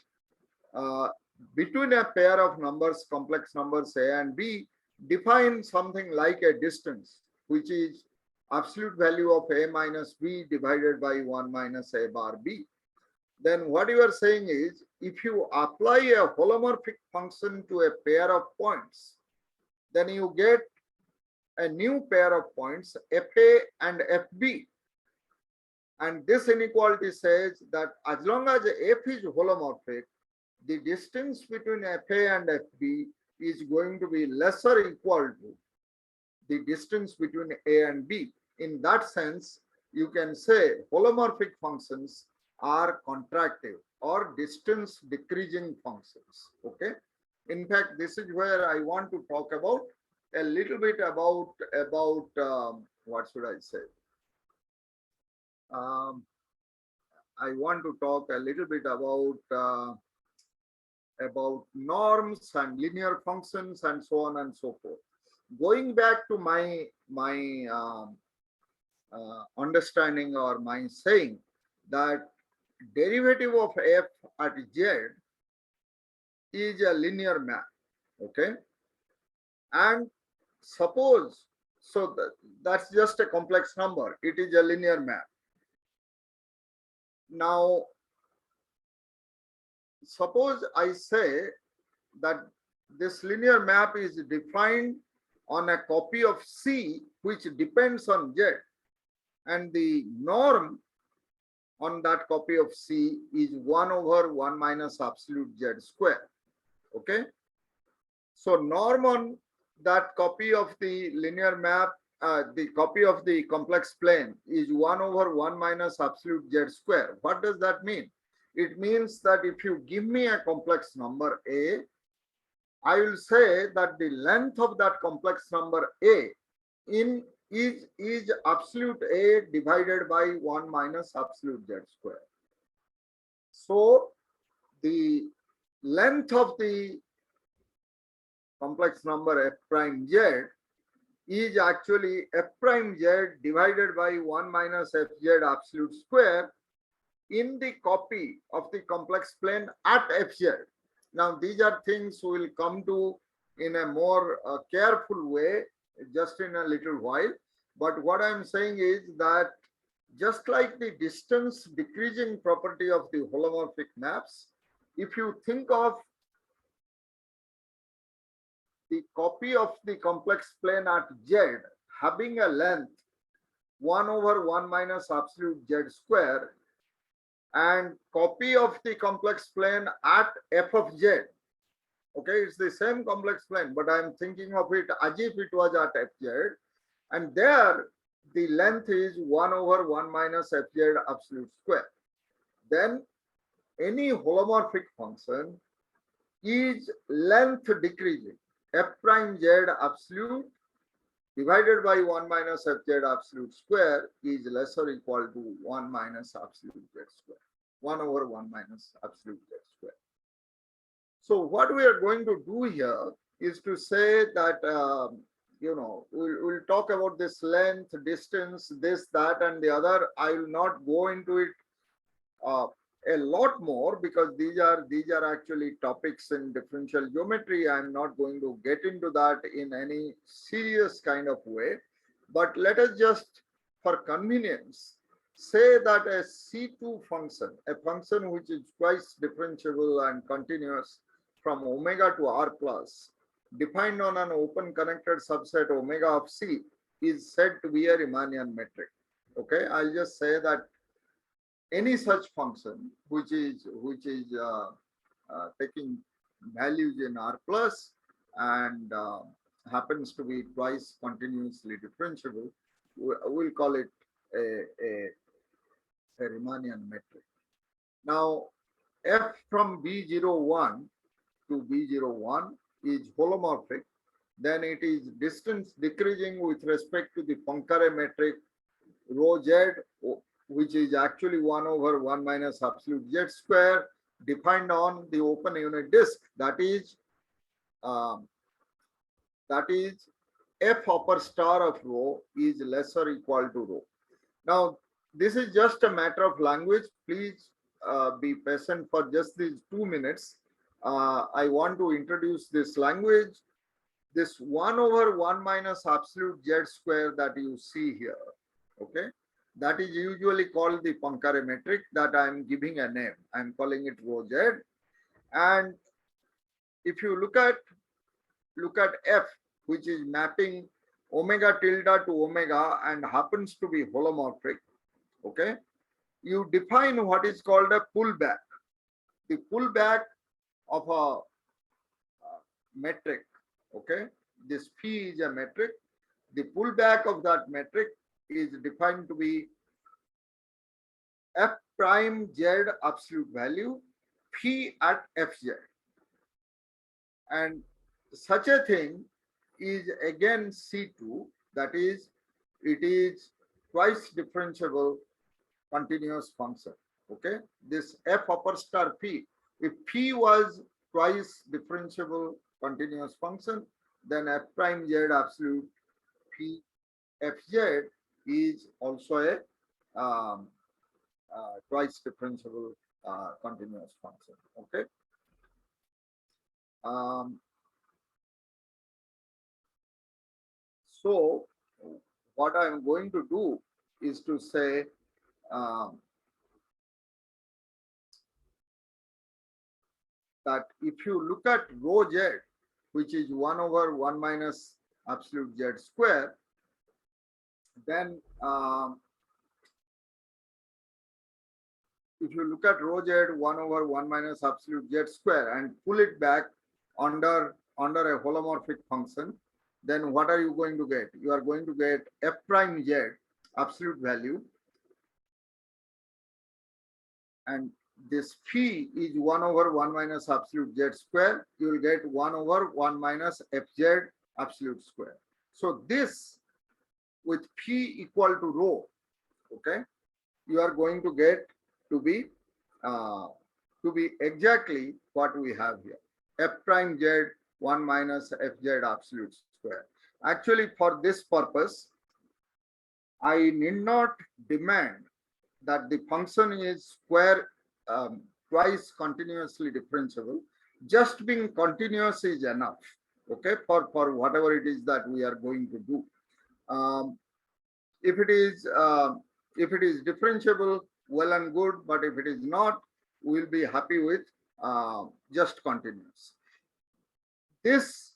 S1: between a pair of numbers, complex numbers a and b, define something like a distance, which is absolute value of a minus b divided by 1 minus a bar b. Then what you are saying is, if you apply a holomorphic function to a pair of points, then you get a new pair of points, fa and fb. And this inequality says that as long as f is holomorphic, the distance between fa and fb is going to be less or equal to the distance between a and b. In that sense, you can say holomorphic functions are contractive or distance decreasing functions. Okay. In fact, this is where I want to talk about a little bit about what should I say? I want to talk a little bit about norms and linear functions and so on and so forth. Going back to my understanding or my saying that derivative of f at z is a linear map, okay? And suppose, so that's just a complex number, it is a linear map. Now, suppose I say that this linear map is defined on a copy of C which depends on Z, and the norm on that copy of C is 1 over 1 minus absolute Z square. Okay. So norm on that copy of the linear map, the copy of the complex plane is 1 over 1 minus absolute Z square. What does that mean? It means that if you give me a complex number A, I will say that the length of that complex number A is absolute A divided by 1 minus absolute Z square. So the length of the complex number f prime z is actually f prime z divided by 1 minus fz absolute square in the copy of the complex plane at fz. Now, these are things we will come to in a more careful way just in a little while. But what I'm saying is that just like the distance decreasing property of the holomorphic maps, if you think of the copy of the complex plane at z having a length 1 over 1 minus absolute z square, and copy of the complex plane at f of z, Okay, it's the same complex plane, but I'm thinking of it as if it was at fz, and there the length is 1 over 1 minus fz absolute square. Then any holomorphic function is length decreasing. F prime z absolute divided by 1 minus fz absolute square is less or equal to 1 minus absolute z square. 1 over 1 minus absolute z square. So what we are going to do here is to say that, we'll talk about this length, distance, this, that, and the other. I will not go into it a lot more because these are actually topics in differential geometry. I'm not going to get into that in any serious kind of way. But let us just, for convenience, say that a C2 function, a function which is twice differentiable and continuous from omega to r plus, defined on an open connected subset omega of C, is said to be a Riemannian metric. Okay, I'll just say that any such function which is taking values in r plus and happens to be twice continuously differentiable, we'll call it a Riemannian metric. Now, f from b01 to b01 is holomorphic. Then it is distance decreasing with respect to the Poincare metric rho z, which is actually 1 over 1 minus absolute z square, defined on the open unit disk. That is f upper star of rho is less or equal to rho. Now, this is just a matter of language. Please be patient for just these 2 minutes. I want to introduce this language. This 1 over 1 minus absolute z square that you see here, okay, that is usually called the Poincare metric, that I am giving a name. I am calling it rho z. And if you look at f, which is mapping omega tilde to omega and happens to be holomorphic, okay, you define what is called a pullback. The pullback of a metric, okay, this phi is a metric. The pullback of that metric is defined to be f prime z absolute value phi at fz, and such a thing is again C2, that is, it is twice differentiable continuous function. Okay, this f upper star phi, if phi was twice differentiable continuous function, then f prime z absolute phi fz is also a twice differentiable continuous function. Okay. So what I am going to do is to say that if you look at rho z, which is 1 over 1 minus absolute z square, then if you look at rho z 1 over 1 minus absolute z square and pull it back under a holomorphic function, then what are you going to get? You are going to get f prime z absolute value, and this phi is 1 over 1 minus absolute z square. You will get 1 over 1 minus fz absolute square. So this with phi equal to rho, okay, you are going to get to be exactly what we have here, f prime z 1 minus fz absolute square. Actually, for this purpose, I need not demand that the function is square twice continuously differentiable. Just being continuous is enough, okay, for whatever it is that we are going to do. If it is differentiable, well and good, but if it is not, we'll be happy with just continuous. This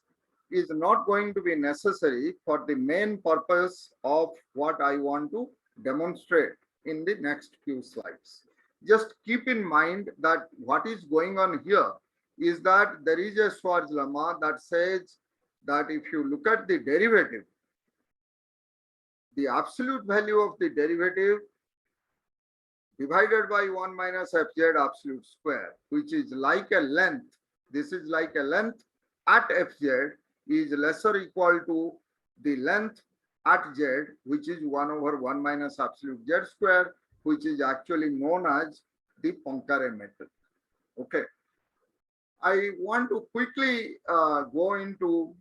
S1: is not going to be necessary for the main purpose of what I want to demonstrate in the next few slides. Just keep in mind that what is going on here is that there is a Schwarz lemma that says that if you look at the derivative, the absolute value of the derivative divided by 1 minus fz absolute square, which is like a length, this is like a length at fz, is lesser equal to the length at z, which is 1 over 1 minus absolute z square, which is actually known as the Poincare metric. Okay. I want to quickly go into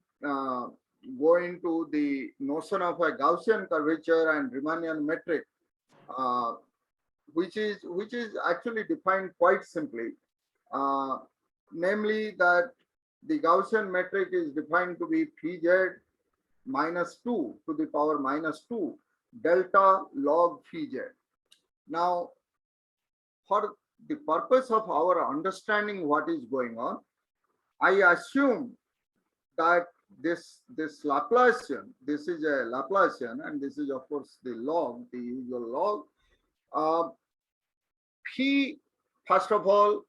S1: the notion of a Gaussian curvature and Riemannian metric, which is actually defined quite simply, namely that the Gaussian metric is defined to be pz minus 2 to the power minus 2 delta log pz. Now, for the purpose of our understanding what is going on, I assume that this Laplacian, this is a Laplacian, and this is of course the log, the usual log. P, first of all,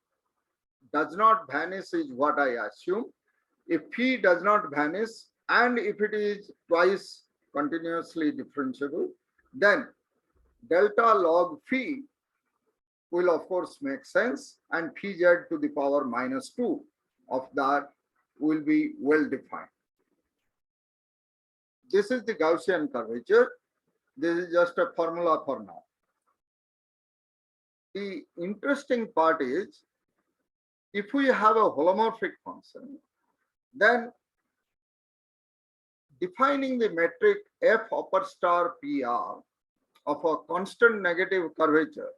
S1: does not vanish is what I assume. If P does not vanish, and if it is twice continuously differentiable, then delta log phi will of course make sense, and pz to the power minus 2 of that will be well defined. This is the Gaussian curvature. This is just a formula for now. The interesting part is, if we have a holomorphic function, then defining the metric f upper star PR of a constant negative curvature,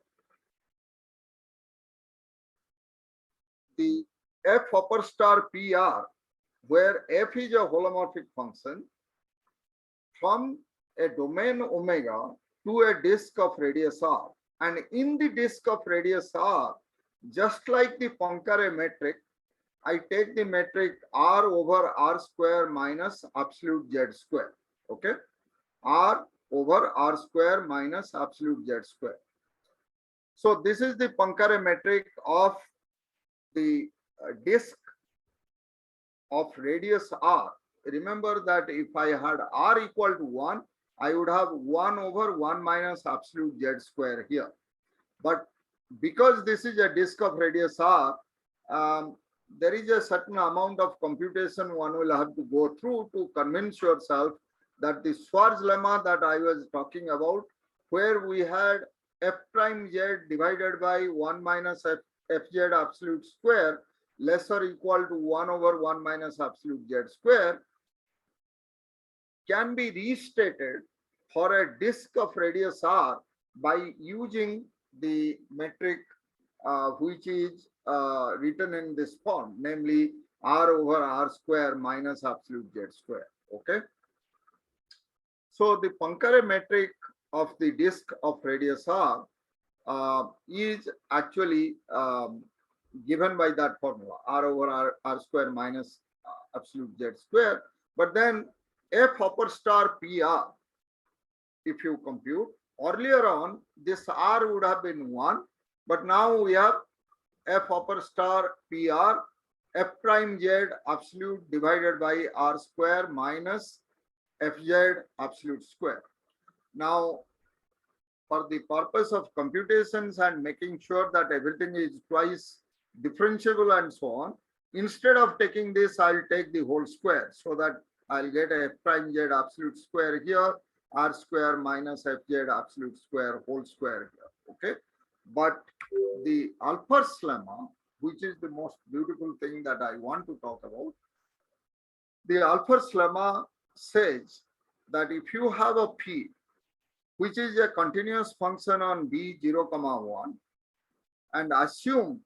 S1: the f upper star PR, where f is a holomorphic function, from a domain omega to a disk of radius r, and in the disk of radius r, just like the Poincare metric, I take the metric r over r square minus absolute z square. Okay, r over r square minus absolute z square. So this is the Poincare metric of the disk of radius r. Remember that if I had r equal to 1, I would have 1 over 1 minus absolute z square here. But because this is a disk of radius r, there is a certain amount of computation one will have to go through to convince yourself that the Schwarz lemma that I was talking about, where we had f prime z divided by 1 minus fz absolute square lesser equal to 1 over 1 minus absolute z square, can be restated for a disk of radius r by using the metric which is written in this form, namely r over r square minus absolute z square. Okay. So the Poincare metric of the disk of radius r is actually given by that formula, r over r square minus absolute z square. But then f upper star PR, if you compute, earlier on this r would have been 1, but now we have f upper star PR f prime z absolute divided by r square minus fz absolute square. Now, for the purpose of computations and making sure that everything is twice differentiable and so on, instead of taking this, I'll take the whole square, so that I'll get a f prime z absolute square here, r square minus fz absolute square whole square here. Okay. But the Alpers lemma, which is the most beautiful thing that I want to talk about, the Alpers lemma says that if you have a p, which is a continuous function on b 0, 1, and assume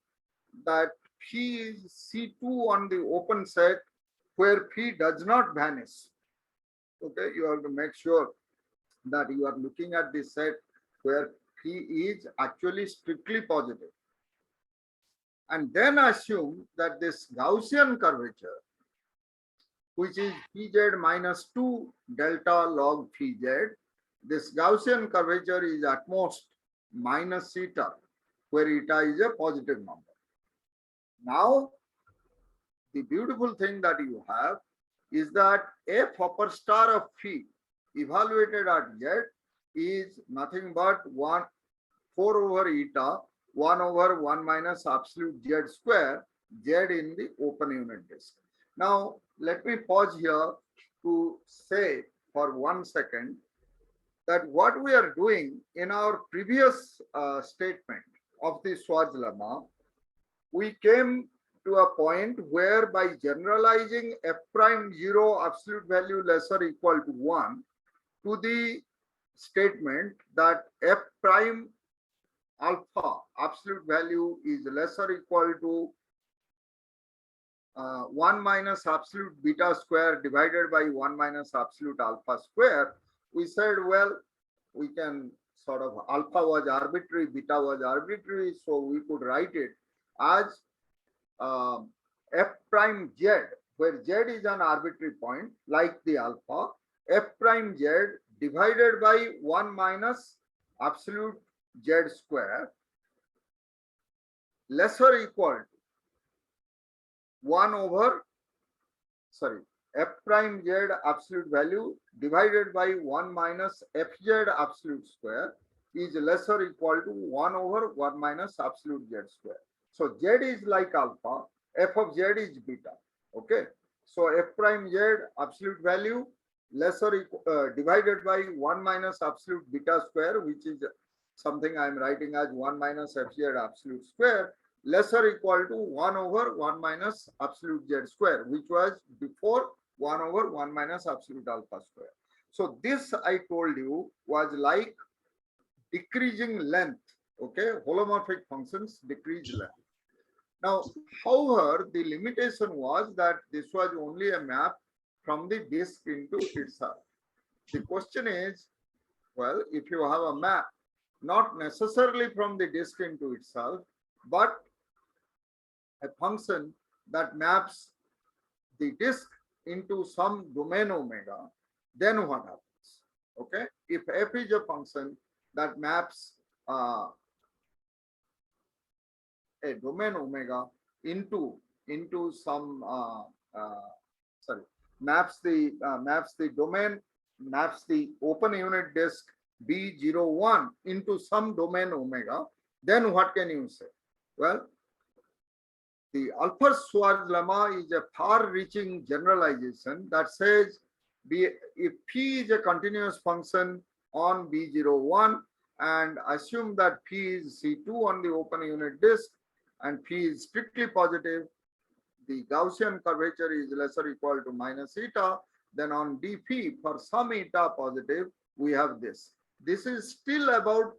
S1: that p is C2 on the open set where p does not vanish. Okay, you have to make sure that you are looking at the set where p is actually strictly positive. And then assume that this Gaussian curvature, which is pz minus 2 delta log pz, this Gaussian curvature is at most minus eta, where eta is a positive number. Now, the beautiful thing that you have is that f upper star of phi evaluated at z is nothing but 4 over eta 1 over 1 minus absolute z square, z in the open unit disk. Now, let me pause here to say for 1 second that what we are doing in our previous statement of the Schwarz lemma, we came to a point where by generalizing f prime 0 absolute value lesser equal to 1 to the statement that f prime alpha absolute value is lesser equal to 1 minus absolute beta square divided by 1 minus absolute alpha square, we said, well, we can sort of alpha was arbitrary, beta was arbitrary, so we could write it as f prime z, where z is an arbitrary point like the alpha, f prime z divided by 1 minus absolute z square lesser equal to 1 over, sorry, f prime z absolute value divided by 1 minus fz absolute square is lesser equal to 1 over 1 minus absolute z square. So z is like alpha, f of z is beta. Okay. So f prime z absolute value lesser divided by 1 minus absolute beta square, which is something I am writing as 1 minus fz absolute square, lesser equal to 1 over 1 minus absolute z square, which was before 1 over 1 minus absolute alpha square. So this, I told you, was like decreasing length. Okay, holomorphic functions decrease length. Now, however, the limitation was that this was only a map from the disk into itself. The question is, well, if you have a map, not necessarily from the disk into itself, but a function that maps the disk into some domain omega, then what happens? Okay, if f is a function that maps a domain omega into some maps the domain, maps the open unit disk B01 into some domain omega, then what can you say? Well, the Alpers-Schwarz lemma is a far-reaching generalization that says if P is a continuous function on B01 and assume that P is C2 on the open unit disk and P is strictly positive, the Gaussian curvature is lesser equal to minus eta, then on dphi for some eta positive, we have this. This is still about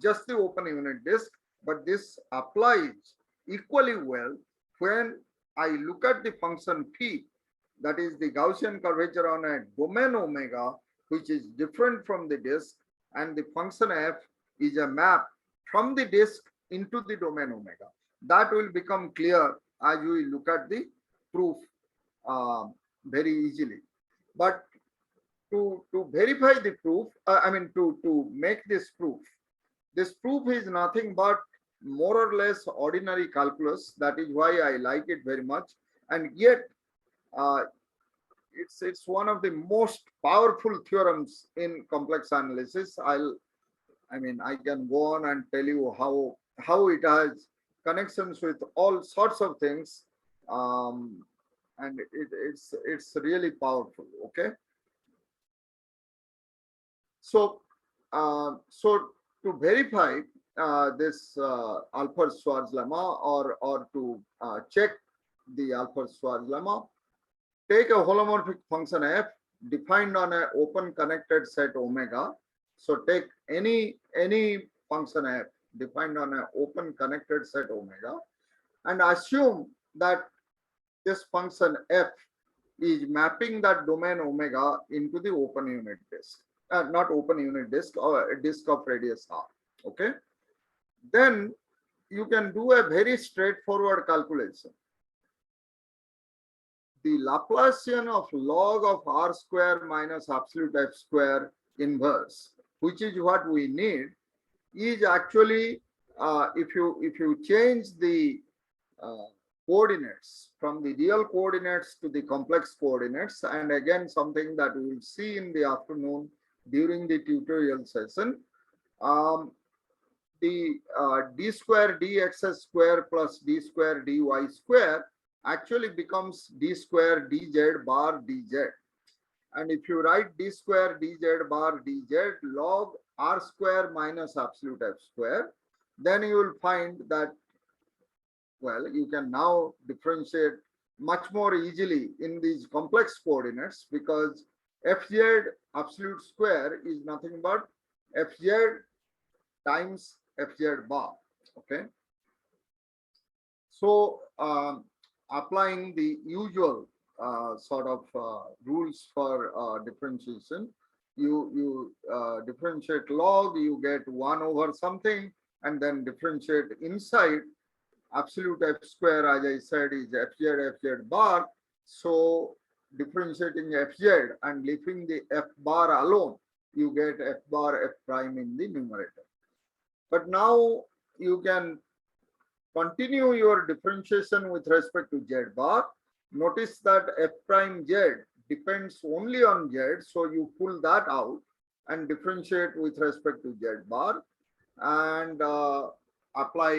S1: just the open unit disk, but this applies equally well when I look at the function phi, that is the Gaussian curvature on a domain omega, which is different from the disk, and the function f is a map from the disk into the domain omega. That will become clear as we look at the proof very easily. But to verify the proof, to make this proof is nothing but more or less ordinary calculus. That is why I like it very much, and yet it's one of the most powerful theorems in complex analysis. I can go on and tell you how it has connections with all sorts of things, and it's really powerful. Okay, so to verify this Alpers-Schwarz lemma, or to check the Alpers-Schwarz lemma, take a holomorphic function f defined on an open connected set omega. So take any function f defined on an open connected set omega, and assume that this function f is mapping that domain omega into the open unit disk, not open unit disk, or a disk of radius r. Okay, then you can do a very straightforward calculation. The Laplacian of log of r square minus absolute f square inverse, which is what we need, is actually if you change the coordinates, from the real coordinates to the complex coordinates, and again something that we will see in the afternoon during the tutorial session. The d square dx square plus d square dy square actually becomes d square dz bar dz. And if you write d square dz bar dz log r square minus absolute f square, then you will find that, well, you can now differentiate much more easily in these complex coordinates, because fz absolute square is nothing but fz times fz bar. Okay. So applying the usual sort of rules for differentiation, you differentiate log, you get 1 over something, and then differentiate inside. Absolute f square, as I said, is fz bar. So differentiating fz and leaving the f bar alone, you get f bar f prime in the numerator. But now you can continue your differentiation with respect to z bar. Notice that f prime z depends only on z, so you pull that out and differentiate with respect to z bar, and apply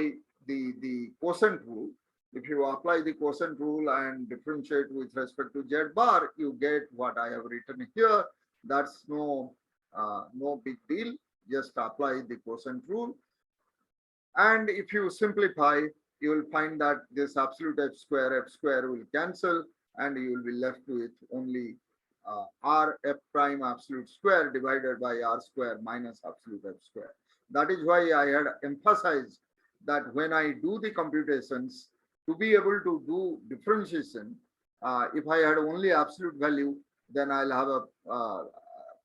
S1: the quotient rule. If you apply the quotient rule and differentiate with respect to z bar, you get what I have written here. That's no big deal. Just apply the quotient rule. And if you simplify, you will find that this absolute f square will cancel, and you will be left with only r f prime absolute square divided by r square minus absolute f square. That is why I had emphasized that when I do the computations, to be able to do differentiation, if I had only absolute value, then I'll have a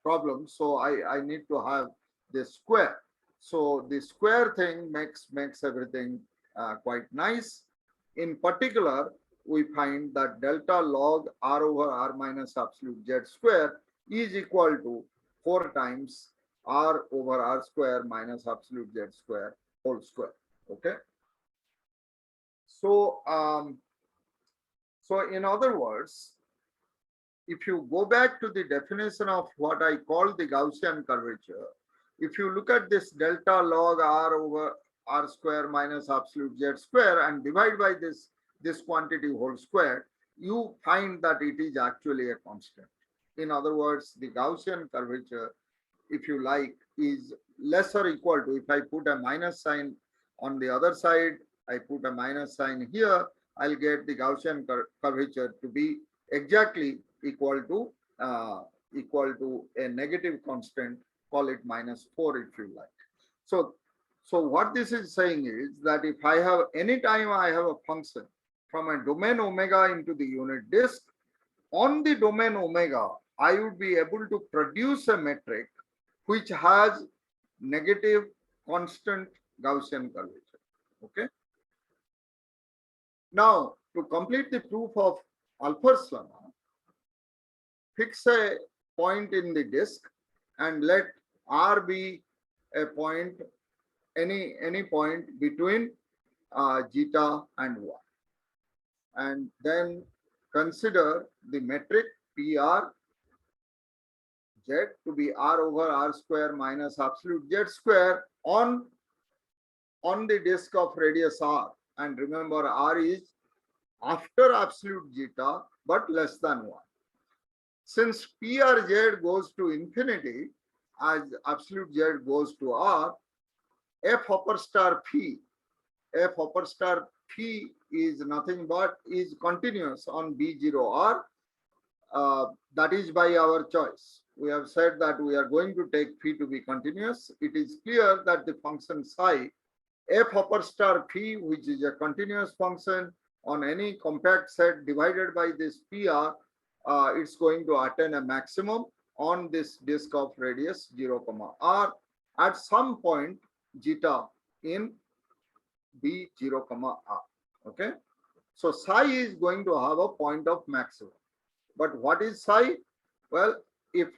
S1: problem. So I need to have the square. So the square thing makes everything quite nice. In particular, we find that delta log r over r minus absolute z square is equal to 4 times r over r square minus absolute z square whole square. Okay. So, so in other words, if you go back to the definition of what I call the Gaussian curvature, if you look at this delta log r over r square minus absolute z square and divide by this quantity whole square, you find that it is actually a constant. In other words, the Gaussian curvature, if you like, is less or equal to, if I put a minus sign on the other side, I put a minus sign here, I'll get the Gaussian curvature to be exactly equal to a negative constant, call it -4 if you like. So what this is saying is that if I have any time I have a function from a domain omega into the unit disk, on the domain omega, I would be able to produce a metric which has negative constant Gaussian curvature. Okay. Now, to complete the proof of Alpers lemma, fix a point in the disk and let R be a point, any point between zeta and 1. And then consider the metric PR Z to be R over R square minus absolute Z square on the disk of radius R. And remember, R is after absolute zeta but less than 1. Since PRZ goes to infinity as absolute Z goes to R, F upper star P is nothing but is continuous on B0R. That is by our choice. We have said that we are going to take P to be continuous. It is clear that the function psi F upper star P, which is a continuous function on any compact set divided by this PR, it's going to attain a maximum on this disk of radius 0, R at some point zeta in B0, R. Okay. So psi is going to have a point of maximum. But what is psi? Well, if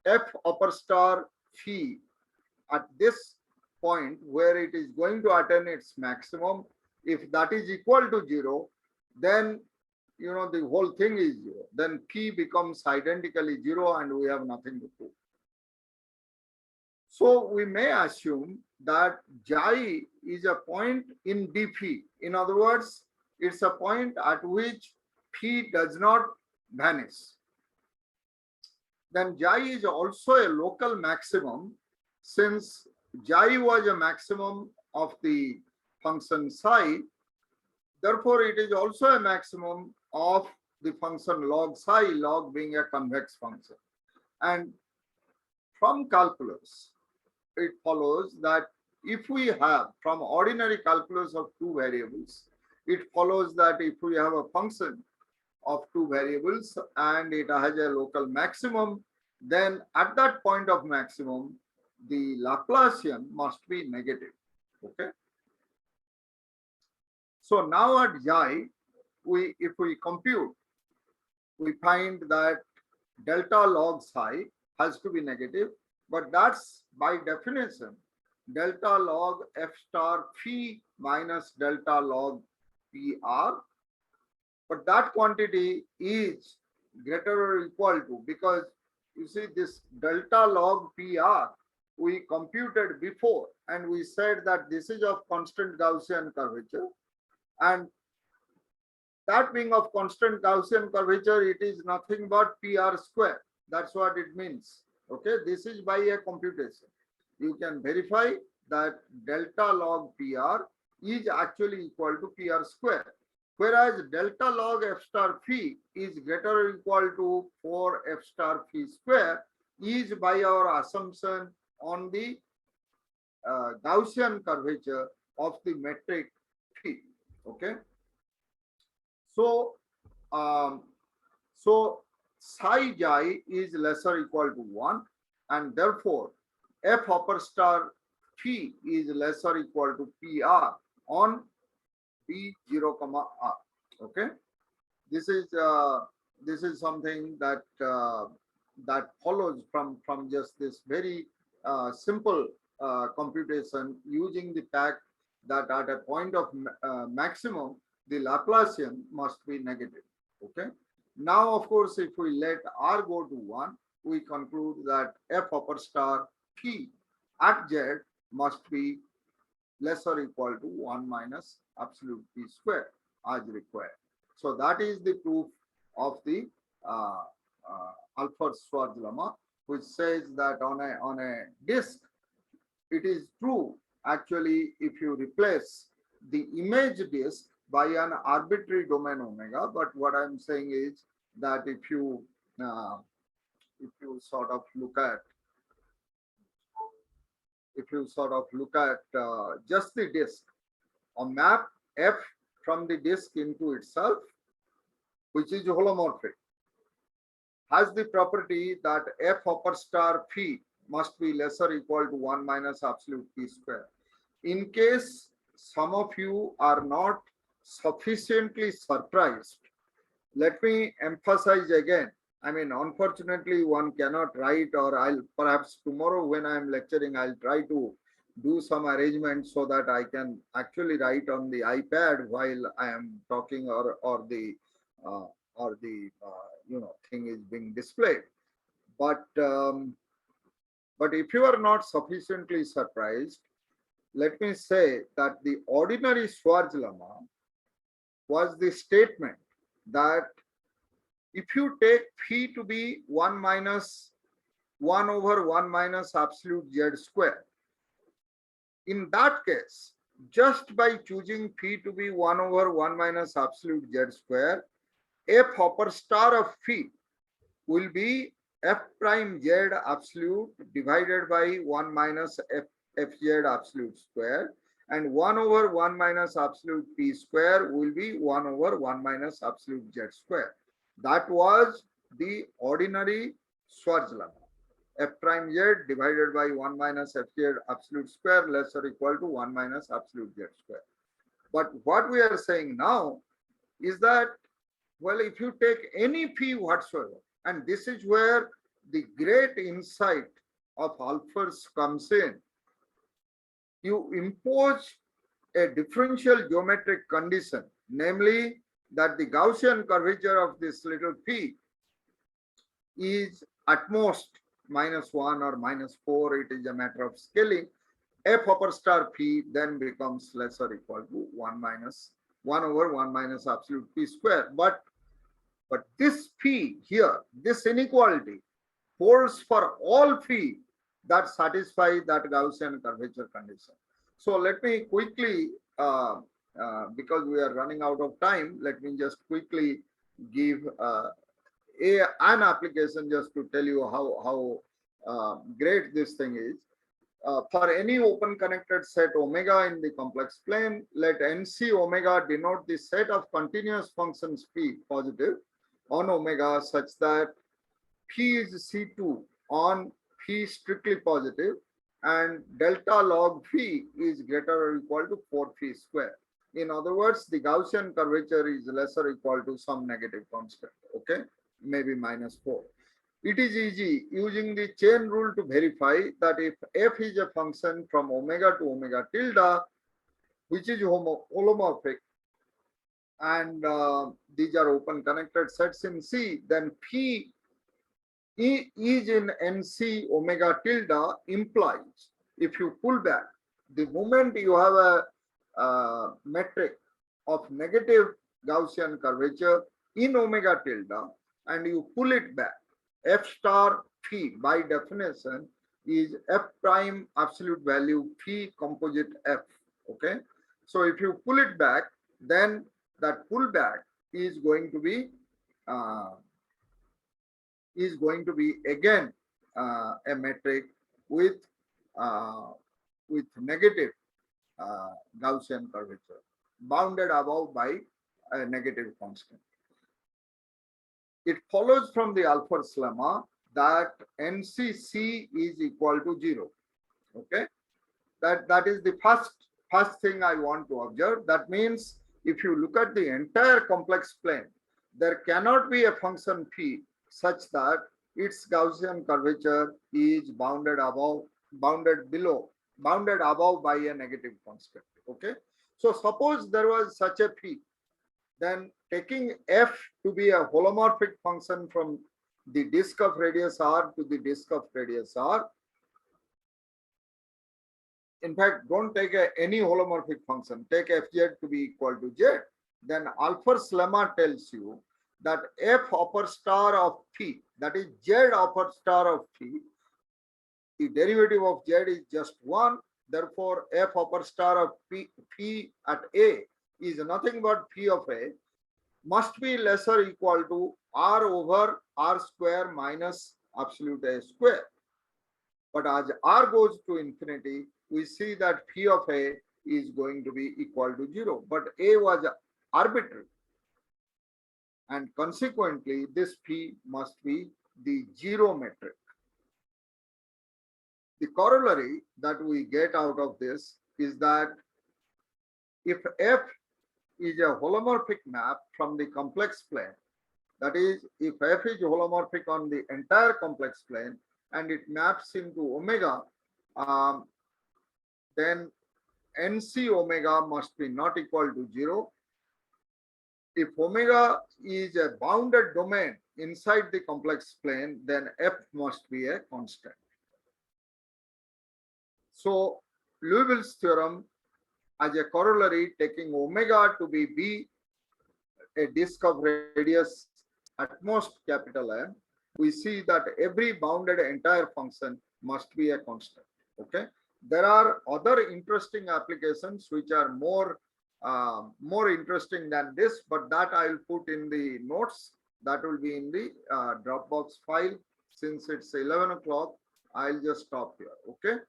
S1: F upper star phi at this point where it is going to attain its maximum, if that is equal to 0, then the whole thing is 0. Then P becomes identically 0 and we have nothing to prove. So we may assume that xi is a point in dphi. In other words, it's a point at which P does not vanish. Then xi is also a local maximum, since xi was a maximum of the function psi. Therefore, it is also a maximum of the function log psi, log being a convex function. And from calculus, it follows that if we have, from ordinary calculus of two variables, it follows that if we have a function of two variables and it has a local maximum, then at that point of maximum, the Laplacian must be negative. Okay. So now at xi, if we compute, we find that delta log psi has to be negative, but that's by definition delta log f star phi minus delta log pr. But that quantity is greater or equal to, because you see this delta log pr we computed before and we said that this is of constant Gaussian curvature, and that being of constant Gaussian curvature, it is nothing but PR square. That's what it means. Okay, this is by a computation. You can verify that delta log PR is actually equal to PR square, whereas delta log f star phi is greater or equal to 4 f star phi square is by our assumption on the Gaussian curvature of the metric phi. Okay. So, psi xi is lesser equal to 1, and therefore f upper star phi is lesser equal to PR on B0, R. Okay, this is something that that follows from just this very simple computation using the fact that at a point of maximum, the Laplacian must be negative. Okay. Now, of course, if we let R go to 1, we conclude that f upper star phi at z must be lesser equal to 1 minus absolute p square as required. So that is the proof of the Alford-Schwarz lemma, which says that on a disk, it is true actually if you replace the image disk by an arbitrary domain omega. But what I'm saying is that if you sort of look at just the disk, or map f from the disk into itself, which is holomorphic, has the property that f upper star phi must be lesser equal to 1 minus absolute p square. In case some of you are not sufficiently surprised, let me emphasize again. I mean, unfortunately, one cannot write, or I'll perhaps tomorrow when I'm lecturing, I'll try to do some arrangement so that I can actually write on the iPad while I am talking, or the thing is being displayed. But if you are not sufficiently surprised, let me say that the ordinary Schwarz lemma was the statement that if you take phi to be 1 over 1 minus absolute z square, in that case, just by choosing phi to be 1 over 1 minus absolute z square, f upper star of phi will be f prime z absolute divided by 1 minus fz absolute square, and 1 over 1 minus absolute p square will be 1 over 1 minus absolute z square. That was the ordinary Schwarz lemma. F prime z divided by 1 minus fz absolute square lesser equal to 1 minus absolute z square. But what we are saying now is that, well, if you take any phi whatsoever, and this is where the great insight of Alford's comes in, you impose a differential geometric condition, namely that the Gaussian curvature of this little p is at most -1 or -4. It is a matter of scaling. F upper star p then becomes less or equal to 1 over 1 minus absolute p square. But this p here, this inequality holds for all phi that satisfy that Gaussian curvature condition. So let me quickly, because we are running out of time, let me just quickly give an application just to tell you how great this thing is. For any open connected set omega in the complex plane, let NC omega denote the set of continuous functions phi positive on omega such that phi is C2 on phi strictly positive and delta log phi is greater or equal to 4 phi square. In other words, the Gaussian curvature is less or equal to some negative constant, okay, maybe -4. It is easy using the chain rule to verify that if f is a function from omega to omega tilde, which is holomorphic, and these are open connected sets in C, then phi is in NC omega tilde implies, if you pull back, the moment you have a metric of negative Gaussian curvature in omega tilde and you pull it back, f star phi by definition is f prime absolute value phi composite f. Okay, so if you pull it back, then that pullback is going to be again a metric with negative Gaussian curvature bounded above by a negative constant. It follows from the Alford's lemma that NCC is equal to 0. Okay, that is the first thing I want to observe. That means if you look at the entire complex plane, there cannot be a function phi such that its Gaussian curvature is bounded above by a negative constant. Okay, so suppose there was such a phi, then taking f to be a holomorphic function from the disk of radius r to the disk of radius r. In fact, don't take any holomorphic function, take fz to be equal to z. Then Alford's lemma tells you that f upper star of phi, that is z upper star of phi, the derivative of z is just 1. Therefore, f upper star of phi at a is nothing but phi of a must be less or equal to r over r square minus absolute a square. But as r goes to infinity, we see that phi of a is going to be equal to 0. But a was arbitrary. And consequently, this phi must be the 0 metric. The corollary that we get out of this is that if f is a holomorphic map from the complex plane, that is, if f is holomorphic on the entire complex plane and it maps into omega, then NC omega must be not equal to 0. If omega is a bounded domain inside the complex plane, then f must be a constant. So Liouville's theorem, as a corollary, taking omega to be b, a disk of radius at most capital M, we see that every bounded entire function must be a constant. Okay, there are other interesting applications which are more interesting than this, but that I'll put in the notes. That will be in the Dropbox file. Since it's 11 o'clock, I'll just stop here. Okay.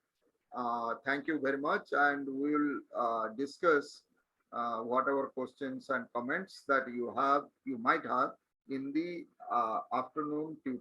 S1: Thank you very much, and we will discuss whatever questions and comments that you might have in the afternoon tutorial.